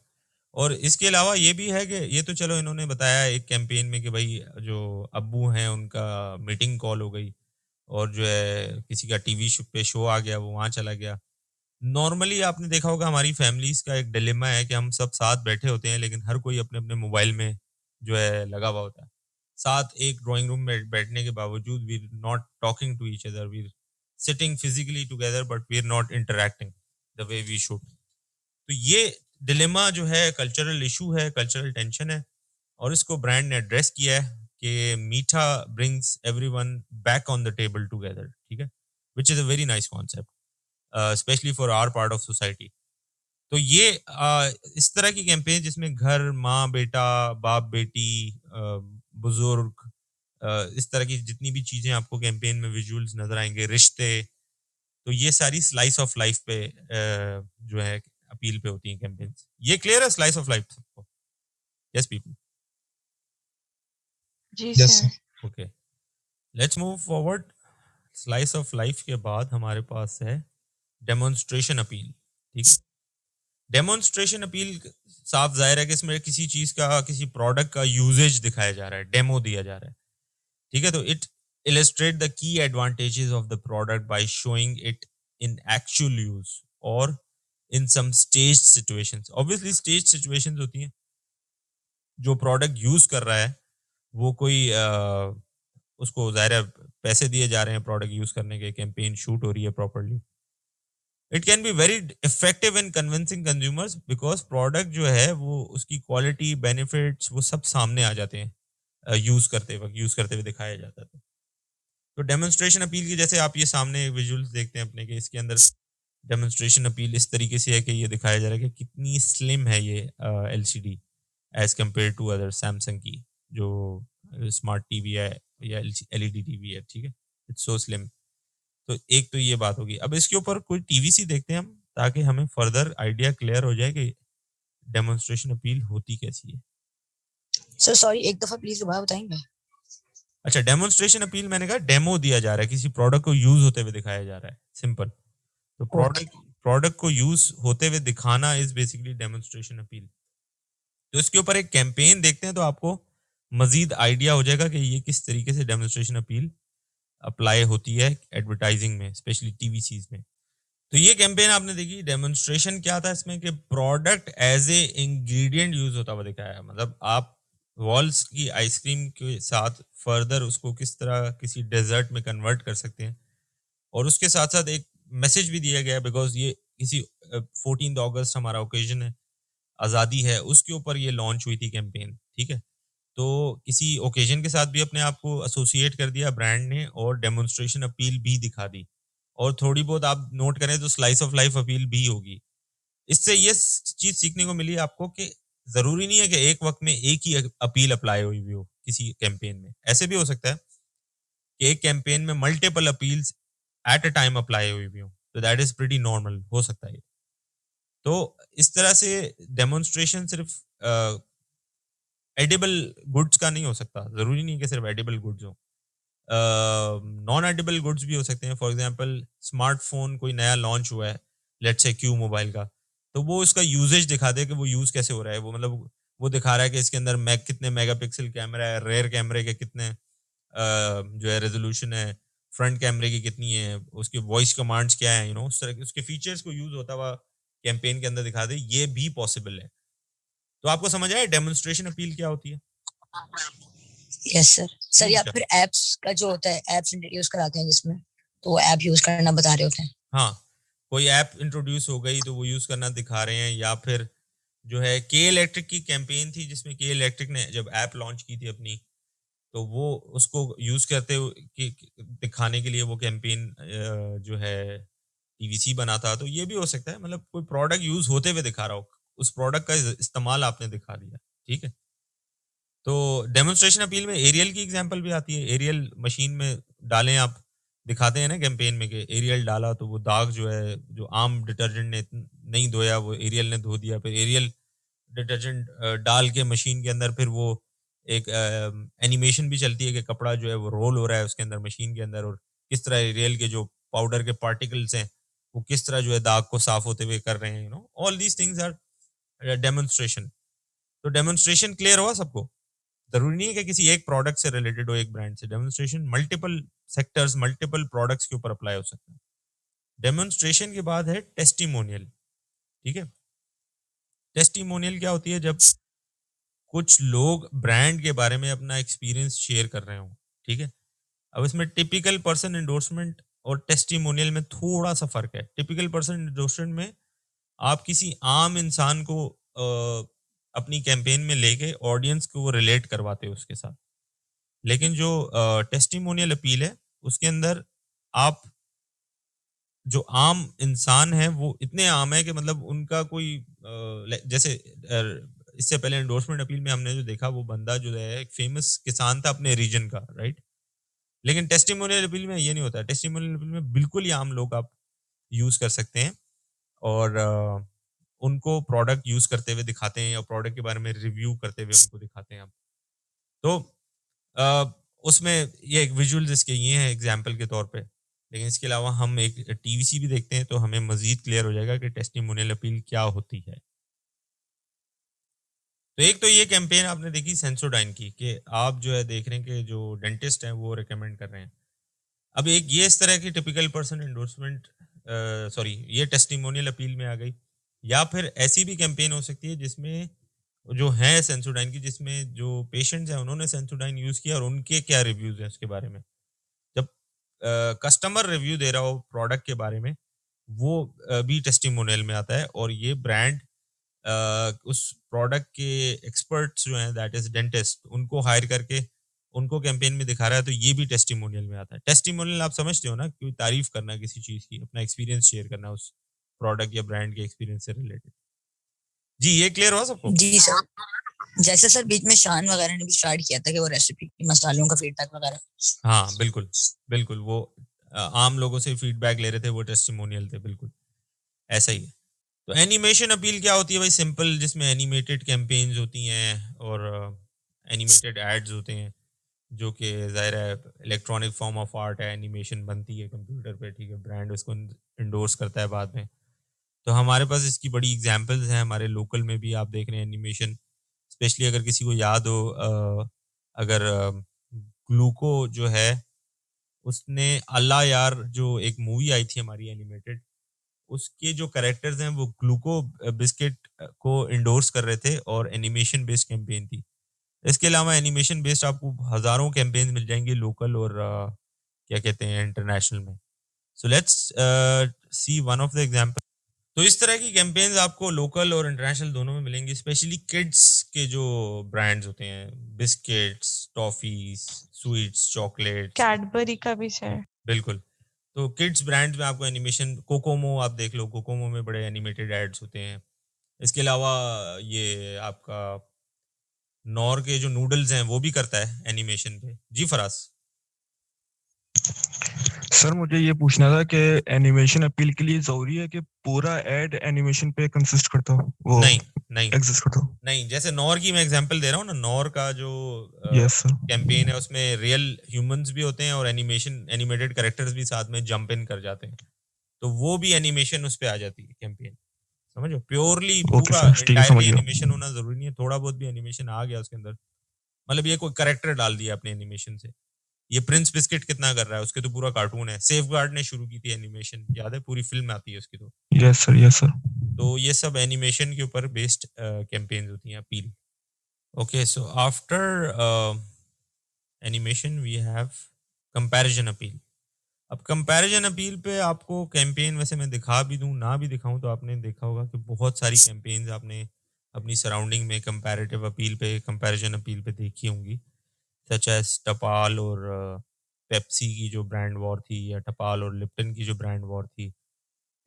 और इसके अलावा ये भी है कि ये तो चलो इन्होंने बताया एक कैंपेन में कि भाई जो अब्बू हैं उनका मीटिंग कॉल हो गई, और जो है किसी का टीवी पे शो आ गया, वो वहाँ चला गया। नॉर्मली आपने देखा होगा हमारी फैमिलीज का एक डिलेमा है कि हम सब साथ बैठे होते हैं, लेकिन हर कोई अपने अपने मोबाइल में जो है लगा हुआ होता है। साथ एक ड्राइंग रूम में बैठने के बावजूद we not talking to each other, we sitting physically together but we are not interacting the way we should. तो ये डिलेमा जो है कल्चरल इशू है, कल्चरल टेंशन है, और इसको ब्रांड ने एड्रेस किया है कि meetha brings everyone back on the table together, ठीक है, which is a very nice concept specially for our part of society. तो ये इस तरह की कैंपेन जिसमें घर, माँ बेटा, बाप बेटी, बुजुर्ग, इस तरह की जितनी भी चीजें आपको कैंपेन में विजुअल्स नजर आएंगे, रिश्ते, तो ये सारी स्लाइस ऑफ लाइफ पे जो है अपील पे होती हैं कैंपेन। ये क्लियर है स्लाइस ऑफ लाइफ सबको? Yes people? जी Yes, sir. Okay, let's move forward. Slice of life के बाद हमारे पास है डेमोन्स्ट्रेशन अपील, ठीक है। डेमोन्स्ट्रेशन अपील साफ जाहिर है कि इसमें किसी चीज का, किसी प्रोडक्ट का यूजेज दिखाया जा रहा है, डेमो दिया जा रहा है, ठीक है। तो it illustrate the key advantages of the product by showing it in actual use or in some staged situations. Obviously staged situations होती हैं, जो प्रोडक्ट यूज कर रहा है वो कोई उसको जाहिर है पैसे दिए जा रहे हैं प्रोडक्ट यूज करने के, कैंपेन शूट हो रही है properly. It can be very effective in convincing consumers because product जो है वो उसकी क्वालिटी, बेनिफिट्स, वो सब सामने आ जाते हैं यूज करते हुए दिखाया जाता है। तो डेमोन्स्ट्रेशन अपील की जैसे आप ये सामने विजुअल्स देखते हैं अपने के, इसके अंदर डेमोन्स्ट्रेशन अपील इस तरीके से है कि ये दिखाया जा रहा है कि कितनी स्लिम है ये LCD as compared to other Samsung की जो स्मार्ट टीवी है या LED टीवी है, ठीक है, इट्स सो स्लिम। तो एक तो ये बात होगी। अब इसके ऊपर कोई TVC देखते हैं हम, ताकि हमें फर्दर आइडिया क्लियर हो जाए कि डेमोन्स्ट्रेशन अपील होती कैसी है। सर सॉरी, एक दफा प्लीज दोबारा बताएंगे? अच्छा, डेमोन्स्ट्रेशन अपील मैंने कहा डेमो दिया जा रहा है, किसी प्रोडक्ट को यूज होते हुए दिखाया जा रहा है, सिंपल। तो प्रोडक्ट को यूज होते हुए दिखाना इज बेसिकली डेमोन्स्ट्रेशन अपील। तो इसके ऊपर एक कैंपेन देखते हैं तो आपको मजीद आइडिया हो जाएगा कि ये किस तरीके से डेमोन्स्ट्रेशन अपील अप्लाई होती है एडवर्टाइजिंग में, स्पेशली TVCs में। तो ये कैंपेन आपने देखी, डेमोन्स्ट्रेशन क्या था इसमें कि product as a ingredient use होता हुआ दिखाया है। मतलब आप वॉल्स की आइसक्रीम के साथ फर्दर उसको किस तरह किसी डेजर्ट में कन्वर्ट कर सकते हैं, और उसके साथ साथ एक मैसेज भी दिया गया बिकॉज ये किसी 14 अगस्त हमारा ओकेजन है, आज़ादी है, उसके ऊपर ये लॉन्च हुई थी कैंपेन, ठीक है। तो किसी ओकेजन के साथ भी अपने आप को एसोसिएट कर दिया ब्रांड ने, और डेमोन्स्ट्रेशन अपील भी दिखा दी, और थोड़ी बहुत आप नोट करें तो स्लाइस ऑफ लाइफ अपील भी होगी। इससे ये चीज सीखने को मिली आपको कि जरूरी नहीं है कि एक वक्त में एक ही अपील अप्लाई हुई हो, किसी कैंपेन में। ऐसे भी हो सकता है कि एक कैंपेन में multiple appeals at a time apply हुई भी हो, तो दैट इज प्रीटी नॉर्मल, हो सकता है। तो इस तरह से डेमोन्स्ट्रेशन सिर्फ एडिबल गुड्स का नहीं हो सकता, जरूरी नहीं कि सिर्फ एडिबल गुड्स हो, नॉन एडिबल गुड्स भी हो सकते हैं। फॉर एग्जांपल स्मार्टफोन कोई नया लॉन्च हुआ है, लेट्स से क्यू मोबाइल का, तो वो इसका यूजेज दिखा दे कि वो यूज कैसे हो रहा है। वो मतलब वो दिखा रहा है कि इसके अंदर कितने मेगापिक्सल कैमरा है, रेयर कैमरे के कितने जो है रेजोल्यूशन है, फ्रंट कैमरे की कितनी है, उसके वॉइस कमांड्स क्या है, उस तरह के उसके फीचर्स को यूज होता हुआ कैंपेन के अंदर दिखा दे, ये भी पॉसिबल है। तो आपको समझ आया डेमोन्स्ट्रेशन अपील क्या होती है? यस सर या अच्छा। फिर एप्स का जो होता है, एप्स इंट्रोड्यूस कराते हैं जिसमें, तो वो ऐप यूज करना बता रहे होते हैं। हाँ, कोई ऐप इंट्रोड्यूस हो गई तो वो यूज करना दिखा रहे हैं। या फिर जो है के इलेक्ट्रिक की कैंपेन थी, जिसमें के इलेक्ट्रिक ने जब ऐप लॉन्च की थी अपनी, तो वो उसको यूज करते हुए दिखाने के लिए वो कैंपेन जो है टीवीसी बना था। तो ये भी हो सकता है, मतलब कोई प्रोडक्ट यूज होते हुए दिखा रहा हो, उस प्रोडक्ट का इस्तेमाल आपने दिखा दिया, ठीक है। तो डेमोन्स्ट्रेशन अपील में एरियल की एग्जांपल भी आती है। एरियल मशीन में डालें आप, दिखाते हैं ना कैंपेन में कि एरियल डाला तो वो दाग जो है, जो आम डिटर्जेंट ने नहीं धोया वो एरियल ने धो दिया। फिर एरियल डिटर्जेंट डाल के मशीन के अंदर फिर वो एक एनिमेशन भी चलती है कि कपड़ा जो है वो रोल हो रहा है उसके अंदर, मशीन के अंदर, और किस तरह एरियल के जो पाउडर के पार्टिकल्स हैं वो किस तरह जो है दाग को साफ होते हुए कर रहे हैं। All these things are demonstration. तो डेमोन्स्ट्रेशन क्लियर हुआ सबको? जरूरी नहीं है कि किसी एक प्रोडक्ट से रिलेटेड हो, एक ब्रांड से। Demonstration multiple sectors, multiple products के ऊपर अप्लाई हो सकता है। डेमोन्स्ट्रेशन के बाद है टेस्टिमोनियल, ठीक है। टेस्टिमोनियल क्या होती है? जब कुछ लोग ब्रांड के बारे में अपना एक्सपीरियंस शेयर कर रहे हो, ठीक है। अब इसमें टिपिकल पर्सन एंडोर्समेंट और टेस्टिमोनियल में थोड़ा सा फर्क है। टिपिकल पर्सन एंडोर्समेंट में आप किसी आम इंसान को अपनी कैंपेन में लेके ऑडियंस को वो रिलेट करवाते हो उसके साथ। लेकिन जो टेस्टिमोनियल अपील है उसके अंदर आप जो आम इंसान है वो इतने आम है कि मतलब उनका कोई जैसे इससे पहले एंडोर्समेंट अपील में हमने जो देखा, वो बंदा जो है एक फेमस किसान था अपने रीजन का, राइट। लेकिन टेस्टिमोनियल अपील में ये नहीं होता। टेस्टिमोनियल अपील में बिल्कुल ही आम लोग आप यूज कर सकते हैं और उनको प्रोडक्ट यूज करते हुए दिखाते हैं, या प्रोडक्ट के बारे में रिव्यू करते हुए उनको दिखाते हैं आप। तो उसमें ये एक विजुअल्स इसके ये हैं एग्जाम्पल के तौर पे। लेकिन इसके अलावा हम एक टीवीसी भी देखते हैं तो हमें मजीद क्लियर हो जाएगा कि टेस्टिमोनियल अपील क्या होती है। तो एक तो ये कैंपेन आपने देखी सेंसोडाइन की, कि आप जो है देख रहे हैं कि जो डेंटिस्ट हैं वो रिकमेंड कर रहे हैं। अब एक ये इस तरह की टिपिकल पर्सन एंडोर्समेंट, सॉरी, ये टेस्टिमोनियल अपील में आ गई। या फिर ऐसी भी कैंपेन हो सकती है जिसमें जो है सेंसोडाइन की, जिसमें जो पेशेंट्स हैं उन्होंने सेंसोडाइन यूज किया और उनके क्या रिव्यूज हैं उसके बारे में। जब कस्टमर रिव्यू दे रहा हो प्रोडक्ट के बारे में, वो भी टेस्टिमोनियल में आता है। और ये ब्रांड उस प्रोडक्ट के एक्सपर्ट्स जो हैं, दैट इज डेंटिस्ट, उनको हायर करके उनको कैंपेन में दिखा रहा है, तो ये भी टेस्टिमोनियल में आता है। टेस्टिमोनियल आप समझते हो ना, कि तारीफ करना किसी चीज की, अपना एक्सपीरियंस शेयर करना उस प्रोडक्ट या ब्रांड के एक्सपीरियंस से रिलेटेड। जी, ये क्लियर हुआ सबको? जी सर। जैसे सर बीच में शान वगैरह ने भी स्टार्ट किया था कि वो रेसिपी मसालों का फीडबैक वगैरह। हाँ बिल्कुल बिल्कुल, वो आम लोगों से फीडबैक ले रहे थे, वो टेस्टिमोनियल थे, बिल्कुल ऐसा ही है। तो एनिमेशन अपील क्या होती है भाई? सिंपल, जिसमें एनिमेटेड कैंपेन्स होती हैं और एनिमेटेड एड्स होते हैं, जो कि ज़ाहिर है इलेक्ट्रॉनिक फॉर्म ऑफ आर्ट है, एनिमेशन बनती है कंप्यूटर पे, ठीक है, ब्रांड उसको इंडोर्स करता है बाद में। तो हमारे पास इसकी बड़ी एग्जांपल्स हैं, हमारे लोकल में भी आप देख रहे हैं एनिमेशन। स्पेशली अगर किसी को याद हो, अगर ग्लूको जो है, उसने अल्लाह यार जो एक मूवी आई थी हमारी एनिमेटेड, उसके जो कैरेक्टर्स हैं वो ग्लूको बिस्किट को इंडोर्स कर रहे थे और एनिमेशन बेस्ड कैंपेन थी। इसके अलावा एनिमेशन बेस्ड आपको हजारों कैंपेन मिल जाएंगे लोकल और क्या कहते हैं इंटरनेशनल में। So let's see one of the example. तो इस तरह की कैंपेन्स आपको लोकल और इंटरनेशनल दोनों में मिलेंगी। स्पेशली किड्स के जो ब्रांड्स होते हैं, biscuits, toffees, sweets, chocolates, Cadbury का भी है। बिल्कुल। तो किड्स ब्रांड्स में आपको एनिमेशन, कोकोमो आप देख लो, कोकोमो में बड़े एनिमेटेड एड्स होते हैं। इसके अलावा ये आपका नॉर के जो नूडल्स हैं वो भी करता है एनिमेशन पे। जी फराज। सर मुझे ये पूछना था कि एनिमेशन अपील के लिए जरूरी है कि पूरा एड एनिमेशन पे कंसिस्ट करता हो, वो नहीं नहीं एग्जिस्ट करता हो? नहीं, जैसे नॉर की मैं एग्जांपल दे रहा हूँ ना, नॉर का जो यस सर। कैंपेन है उसमें रियल ह्यूमंस भी होते हैं और एनिमेटेड कैरेक्टर्स भी साथ में जंप इन कर जाते हैं, तो वो भी एनिमेशन उस पे आ जाती है कैंपेन। समझो, प्योरली ओके पूरा सर, ठीक है, समझ एंटायरली गया। एनिमेशन होना जरूरी नहीं है, थोड़ा बहुत भी एनिमेशन आ गया उसके अंदर, मतलब ये कोई कैरेक्टर डाल दिया अपने एनिमेशन से। ये प्रिंस बिस्किट कितना कर रहा है, उसके तो पूरा कार्टून है। सेफ गार्ड ने शुरू की थी एनिमेशन, याद है, पूरी फिल्म आती है उसकी। तो यस सर, यस सर। तो ये सब एनिमेशन के ऊपर बेस्ड कैंपेन्स होती हैं, appeal. Okay, so after animation we have comparison appeal. अब कंपैरिजन अपील पे आपको कैंपेन, वैसे मैं दिखा भी दूं ना भी दिखाऊं, तो आपने देखा होगा कि बहुत सारी कैंपेन्स आपने अपनी सराउंडिंग में कंपैरेटिव अपील पे, कंपैरिजन अपील पे देखी होंगी, सच एज टपाल और पेप्सी की जो ब्रांड वॉर थी, या टपाल और लिप्टन की जो ब्रांड वॉर थी।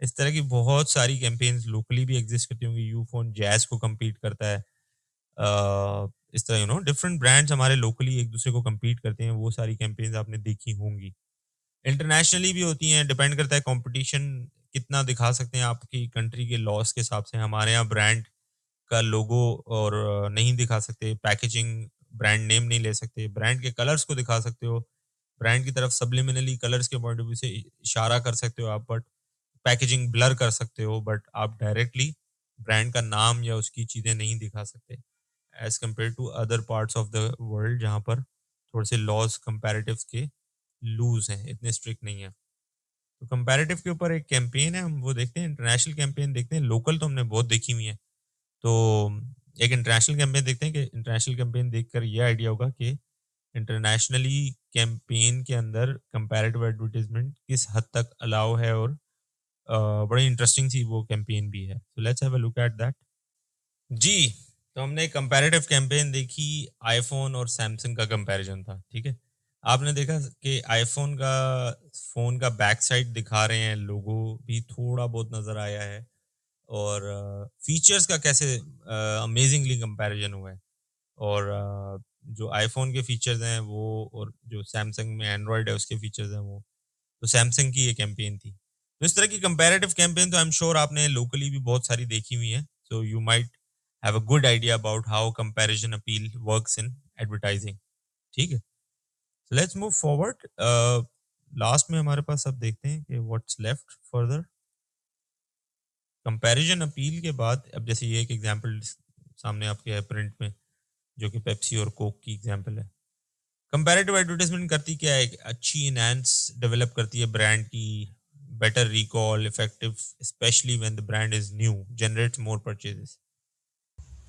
इस तरह की बहुत सारी कैंपेन्स लोकली भी एग्जिस्ट करती होंगी। यूफोन जैज को कम्पीट करता है, इस तरह डिफरेंट ब्रांड्स हमारे लोकली एक दूसरे को कम्पीट करते हैं, वो सारी कैंपेन्स आपने देखी होंगी। इंटरनेशनली भी होती हैं, डिपेंड करता है कंपटीशन कितना दिखा सकते हैं आपकी कंट्री के लॉस के हिसाब से। हमारे यहाँ ब्रांड का लोगो और नहीं दिखा सकते, पैकेजिंग ब्रांड नेम नहीं ले सकते, ब्रांड के कलर्स को दिखा सकते हो, ब्रांड की तरफ सब्लिमिनली कलर्स के पॉइंट ऑफ व्यू से इशारा कर सकते हो आप, बट पैकेजिंग ब्लर कर सकते हो, बट आप डायरेक्टली ब्रांड का नाम या उसकी चीज़ें नहीं दिखा सकते, as compared to other parts of the world जहाँ पर थोड़े से लॉज कंपैरेटिव्स के लूज हैं, इतने स्ट्रिक्ट नहीं है। तो कंपैरेटिव के ऊपर एक कैंपेन है, हम वो देखते हैं। इंटरनेशनल कैंपेन देखते हैं, लोकल तो हमने बहुत देखी हुई है। तो एक इंटरनेशनल कैंपेन देखते हैं कि इंटरनेशनल कैंपेन देखकर ये आइडिया होगा कि इंटरनेशनली कैंपेन के अंदर कंपैरेटिव एडवर्टाइजमेंट किस हद तक अलाउ है, और बड़ी इंटरेस्टिंग सी वो कैंपेन भी है। So let's have a look at that. जी, तो हमने कंपैरेटिव कैंपेन देखी, आईफोन और सैमसंग का कंपैरिजन था, ठीक है। आपने देखा कि आईफोन का फोन का बैक साइड दिखा रहे हैं, लोगो भी थोड़ा बहुत नजर आया है, और फीचर्स का कैसे अमेजिंगली कंपैरिजन हुआ है, और जो आईफोन के फीचर्स हैं वो, और जो सैमसंग में एंड्रॉयड है उसके फीचर्स हैं वो, तो सैमसंग की ये कैंपेन थी। तो इस तरह की कंपैरेटिव कैंपेन तो आई एम श्योर आपने लोकली भी बहुत सारी देखी हुई है। So you might have a good idea about how comparison appeal works in advertising, ठीक है। So let's move forward. Last में हमारे पास अब देखते हैं कि what's left further. Comparison appeal के बाद अब जैसे ये एक एग्जांपल सामने आपके है प्रिंट में, जो कि पेप्सी और कोक की एग्जांपल है। कंपैरेटिव एडवर्टाइजमेंट करती क्या है, अच्छी इनहैंस डेवलप करती है ब्रांड की, better recall, effective specially when the brand is new, generates more purchases.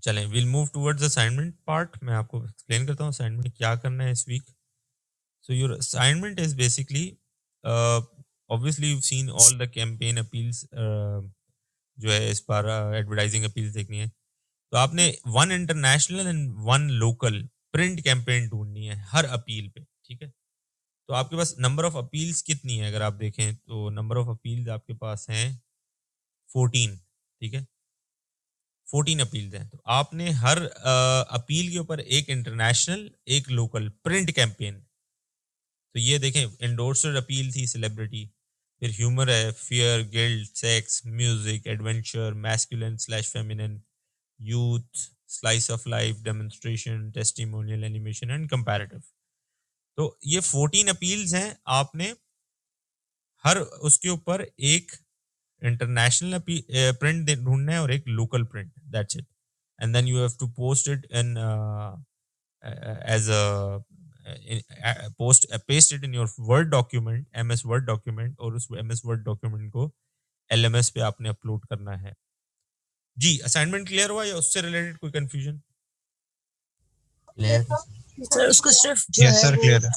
चलें, will move towards assignment part. मैं आपको एक्सप्लेन करता हूँ असाइनमेंट क्या करना है इस week. So your assignment is basically, obviously you seen all the campaign appeals, जो है इस बार एडवर्टाइजिंग अपील्स देखनी है, तो आपने one international and one local print campaign ढूंढनी है हर अपील पे, ठीक है। तो आपके पास नंबर ऑफ अपील्स कितनी है, अगर आप देखें तो नंबर ऑफ अपील्स आपके पास हैं 14, ठीक है, 14 अपील्स हैं। तो आपने हर अपील के ऊपर एक इंटरनेशनल, एक लोकल प्रिंट कैंपेन। तो ये देखें, एंडोर्सड अपील थी सेलिब्रिटी, फिर ह्यूमर है, fear, guilt, sex, music, adventure, masculine slash feminine, youth, slice of life, demonstration, testimonial, animation and comparative. तो ये 14 अपील्स हैं, आपने हर उसके ऊपर एक इंटरनेशनल प्रिंट ढूंढना है और एक local print, that's it. And then you have to post it in as a paste it in your Word document, MS Word document, और उस MS वर्ड डॉक्यूमेंट को LMS पे आपने अपलोड करना है। जी, असाइनमेंट क्लियर हुआ या उससे रिलेटेड कोई कंफ्यूजन? सर उसको सिर्फ जो यस है सर, वो क्लियर है।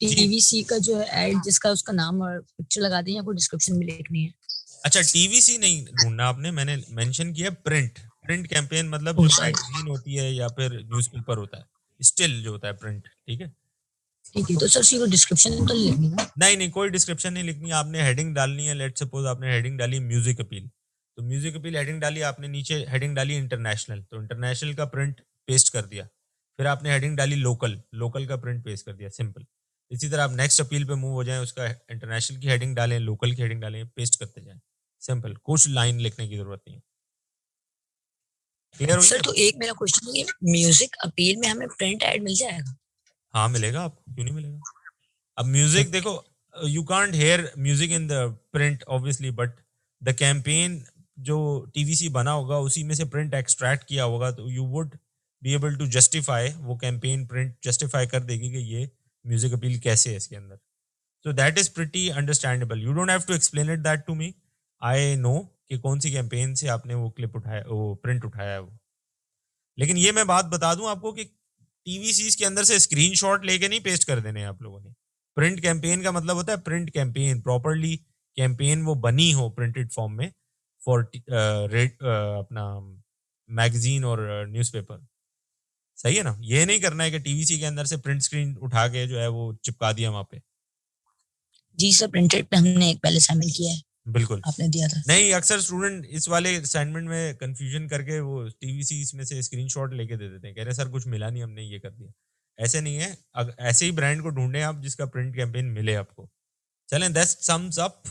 टीवीसी का जो है ऐड, जिसका उसका नाम और पिक्चर लगा दें, या कोई डिस्क्रिप्शन भी लिखनी है? अच्छा, TVC नहीं ढूंढना आपने, मैंने मेंशन किया प्रिंट। प्रिंट कैंपेन मतलब Oh, जो sorry. मैगजीन होती है या फिर न्यूज़पेपर होता है, स्टिल जो होता है प्रिंट, ठीक है। ठीक है, तो सर उसकी कोई डिस्क्रिप्शन तो नहीं लिखनी ना? नहीं, कोई डिस्क्रिप्शन नहीं लिखनी, आपने हेडिंग डालनी है। लेट सपोज आपने हेडिंग डाली म्यूजिक अपील, तो म्यूजिक अपील हेडिंग डाली आपने, नीचे हेडिंग डाली इंटरनेशनल, तो इंटरनेशनल का प्रिंट पेस्ट कर दिया, फिर आपने हेडिंग डाली लोकल, लोकल का प्रिंट पेस्ट कर दिया, सिंपल। इसी तरह आप नेक्स्ट अपील पे मूव हो जाएं, उसका इंटरनेशनल की हेडिंग डालें, लोकल की हेडिंग डालें, पेस्ट करते जाएं, सिंपल, कुछ लाइन लिखने की जरूरत नहीं है। क्लियर हो सर गया? तो एक मेरा क्वेश्चन है, म्यूजिक अपील में हमें प्रिंट ऐड मिल जाएगा? हाँ मिलेगा आपको, क्यों नहीं मिलेगा। अब म्यूजिक देखो, you can't hear music in the print obviously, but the campaign जो टीवीसी बना होगा उसी में से प्रिंट एक्सट्रैक्ट किया होगा, तो you would be able to justify, वो कैंपेन प्रिंट जस्टिफाई कर देगी कि ये म्यूजिक अपील कैसे है इसके अंदर। So that is pretty understandable, you don't have to explain it that to me, I know कि कौन सी कैंपेन से आपने वो क्लिप उठाया, वो प्रिंट उठाया है वो। लेकिन ये मैं बात बता दूं आपको कि टीवीसीज के अंदर से स्क्रीनशॉट लेके नहीं पेस्ट कर देने आप लोगों ने। प्रिंट कैंपेन का मतलब होता है प्रिंट कैंपेन, प्रॉपरली कैंपेन वो बनी हो प्रिंटेड फॉर्म में फॉर अपना मैगजीन और न्यूज़पेपर, सही है ना। ये नहीं करना है कि टीवीसी के अंदर से प्रिंट स्क्रीन उठा के जो है वो चिपका दिया वहां पे। जी सर, प्रिंटेड पे हमने एक पहले शामिल किया है, बिल्कुल आपने दिया था। नहीं, अक्सर स्टूडेंट इस वाले असाइनमेंट में कंफ्यूजन करके वो टीवीसी इसमें से स्क्रीनशॉट लेके दे देते हैं, कह रहे सर कुछ मिला नहीं, हमने ये कर दिया। ऐसे नहीं है, ऐसे ही ब्रांड को ढूंढें आप जिसका प्रिंट कैंपेन मिले आपको। चलें, that sums up,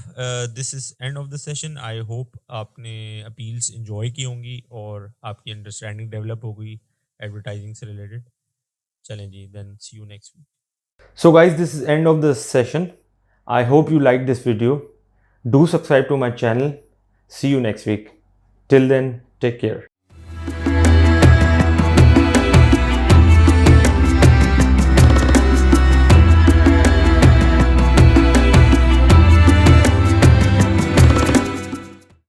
this is end of the session. I hope आपने अपील्स एंजॉय की होंगी और आपकी अंडरस्टैंडिंग डेवलप हो गई एडवर्टाइजिंग से रिलेटेड। चलें जी, then see you next week. So guys, this is end of this session. I hope you liked this video. Do subscribe to my channel. See you next week. Till then, take care.